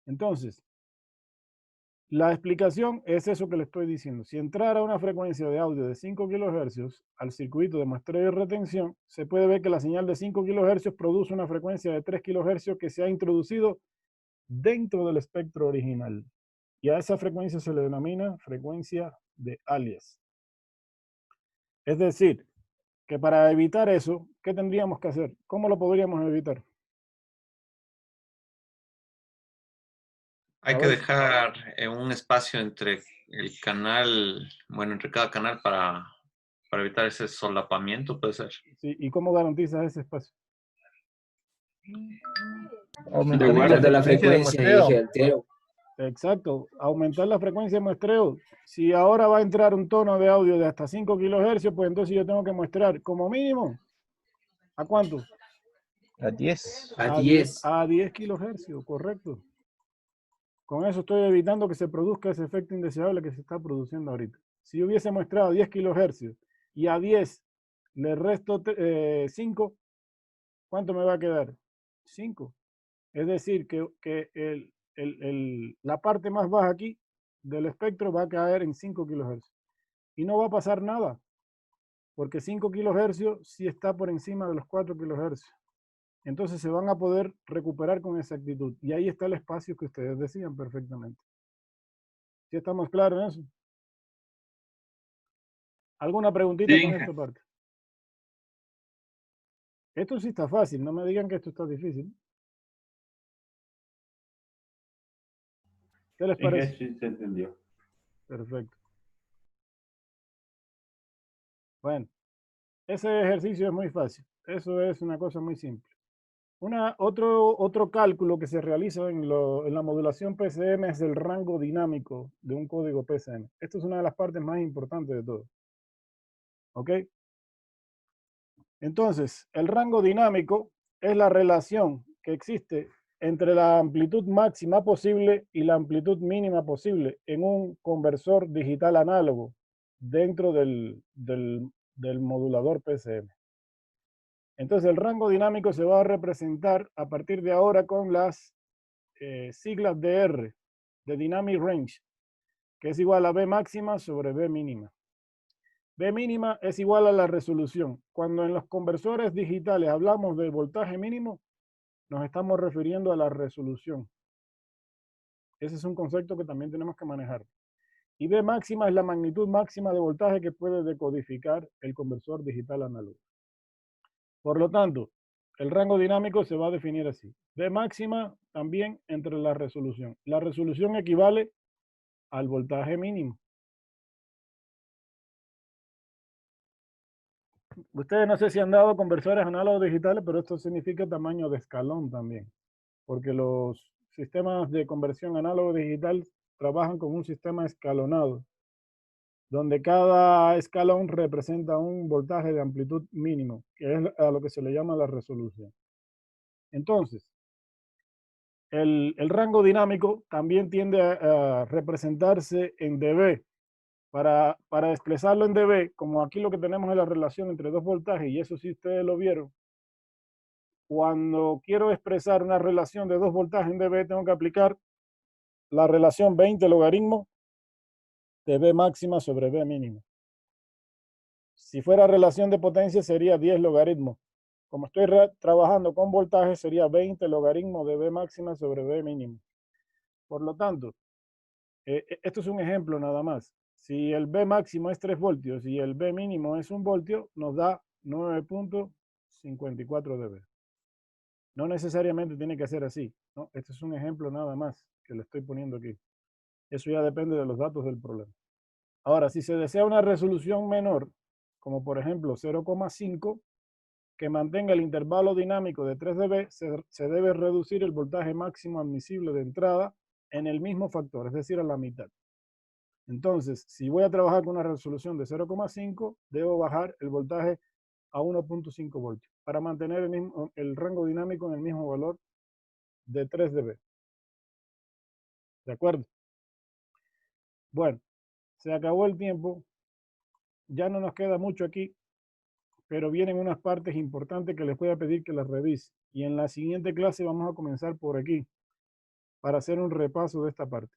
Entonces, la explicación es eso que le estoy diciendo. Si entrara una frecuencia de audio de 5 kHz al circuito de muestreo y retención, se puede ver que la señal de 5 kHz produce una frecuencia de 3 kHz que se ha introducido dentro del espectro original. Y a esa frecuencia se le denomina frecuencia de alias. Es decir, que para evitar eso, ¿qué tendríamos que hacer? ¿Cómo lo podríamos evitar? Hay que dejar un espacio entre el canal, bueno, entre cada canal para evitar ese solapamiento, puede ser. Sí, ¿y cómo garantizas ese espacio? Aumentando la frecuencia de eje altero. Exacto, aumentar la frecuencia de muestreo. Si ahora va a entrar un tono de audio de hasta 5 kilohercios, pues entonces yo tengo que muestrar como mínimo, ¿a cuánto? A 10. A 10. A 10 kilohercios, correcto. Con eso estoy evitando que se produzca ese efecto indeseable que se está produciendo ahorita. Si yo hubiese muestrado a 10 kilohercios y a 10 le resto 5, ¿cuánto me va a quedar? 5. Es decir, que la parte más baja aquí del espectro va a caer en 5 kilohercios. Y no va a pasar nada, porque 5 kilohercios sí está por encima de los 4 kilohercios. Entonces se van a poder recuperar con exactitud. Y ahí está el espacio que ustedes decían perfectamente. ¿Sí estamos claros en eso? ¿Alguna preguntita Sí, con esta parte? Esto sí está fácil, no me digan que esto está difícil. ¿Qué les Inge, parece? sí se entendió. Perfecto. Bueno, ese ejercicio es muy fácil. Eso es una cosa muy simple. Otro cálculo que se realiza en la modulación PCM es el rango dinámico de un código PCM. Esto es una de las partes más importantes de todo. ¿Ok? Entonces, el rango dinámico es la relación que existe entre la amplitud máxima posible y la amplitud mínima posible en un conversor digital análogo dentro del modulador PCM. Entonces, el rango dinámico se va a representar a partir de ahora con las siglas de R, de Dynamic Range, que es igual a B máxima sobre B mínima. B mínima es igual a la resolución. Cuando en los conversores digitales hablamos de voltaje mínimo, nos estamos refiriendo a la resolución. Ese es un concepto que también tenemos que manejar. Y B máxima es la magnitud máxima de voltaje que puede decodificar el conversor digital análogo. Por lo tanto, el rango dinámico se va a definir así. B máxima también entre la resolución. La resolución equivale al voltaje mínimo. Ustedes no sé si han dado conversores análogos digitales, pero esto significa tamaño de escalón también, porque los sistemas de conversión análogo digital trabajan con un sistema escalonado, donde cada escalón representa un voltaje de amplitud mínimo, que es a lo que se le llama la resolución. Entonces, el rango dinámico también tiende a representarse en dB. Para expresarlo en dB, como aquí lo que tenemos es la relación entre dos voltajes, y eso sí ustedes lo vieron, cuando quiero expresar una relación de dos voltajes en dB, tengo que aplicar la relación 20 logaritmo de B máxima sobre B mínimo. Si fuera relación de potencia sería 10 logaritmos. Como estoy trabajando con voltaje, sería 20 logaritmo de B máxima sobre B mínimo. Por lo tanto, esto es un ejemplo nada más. Si el B máximo es 3 voltios y el B mínimo es 1 voltio, nos da 9.54 dB. No necesariamente tiene que ser así, ¿no? Este es un ejemplo nada más que le estoy poniendo aquí. Eso ya depende de los datos del problema. Ahora, si se desea una resolución menor, como por ejemplo 0,5, que mantenga el intervalo dinámico de 3 dB, se debe reducir el voltaje máximo admisible de entrada en el mismo factor, es decir, a la mitad. Entonces, si voy a trabajar con una resolución de 0,5, debo bajar el voltaje a 1.5 voltios para mantener el rango dinámico en el mismo valor de 3 dB. ¿De acuerdo? Bueno, se acabó el tiempo. Ya no nos queda mucho aquí, pero vienen unas partes importantes que les voy a pedir que las revise. Y en la siguiente clase vamos a comenzar por aquí para hacer un repaso de esta parte.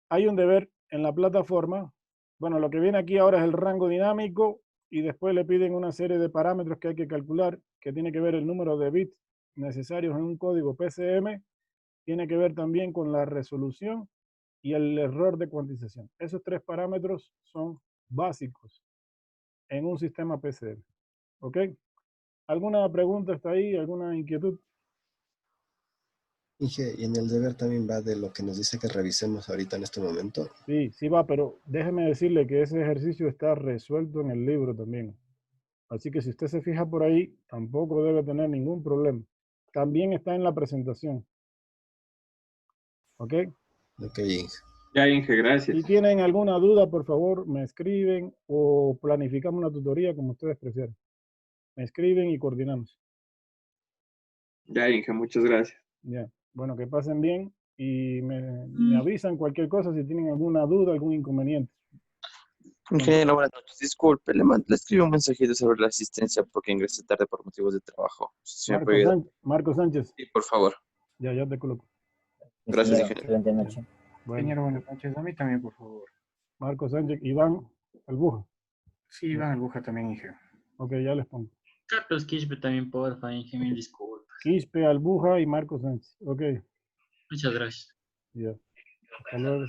Hay un deber en la plataforma. Bueno, lo que viene aquí ahora es el rango dinámico y después le piden una serie de parámetros que hay que calcular, que tiene que ver el número de bits necesarios en un código PCM, tiene que ver también con la resolución y el error de cuantización. Esos 3 parámetros son básicos en un sistema PCM. ¿Ok? ¿Alguna pregunta hasta ahí? ¿Alguna inquietud? Inge, y en el deber también va de lo que nos dice que revisemos ahorita en este momento. Sí, sí va, pero déjeme decirle que ese ejercicio está resuelto en el libro también. Así que si usted se fija por ahí, tampoco debe tener ningún problema. También está en la presentación. ¿Ok? Ok, Inge. Ya, Inge, gracias. Si tienen alguna duda, por favor, me escriben o planificamos una tutoría como ustedes prefieran. Me escriben y coordinamos. Ya, Inge, muchas gracias. Ya. Bueno, que pasen bien y me avisan cualquier cosa si tienen alguna duda, algún inconveniente. Ingeniero, buenas noches. Disculpe, le escribí un mensajito sobre la asistencia porque ingresé tarde por motivos de trabajo. Si me puede ayudar. Marco Sánchez. Sí, por favor. Ya te coloco. Gracias, ingeniero. Ingeniero, Bueno, buenas noches. A mí también, por favor. Marco Sánchez, Iván Albuja. Sí, Iván Albuja también, Inge. Ok, ya les pongo. Carlos Quispe también, porfa, Inge, mil disculpas. Quispe, Albuja y Marco Sánchez. Ok, Muchas gracias. ya. Hasta luego.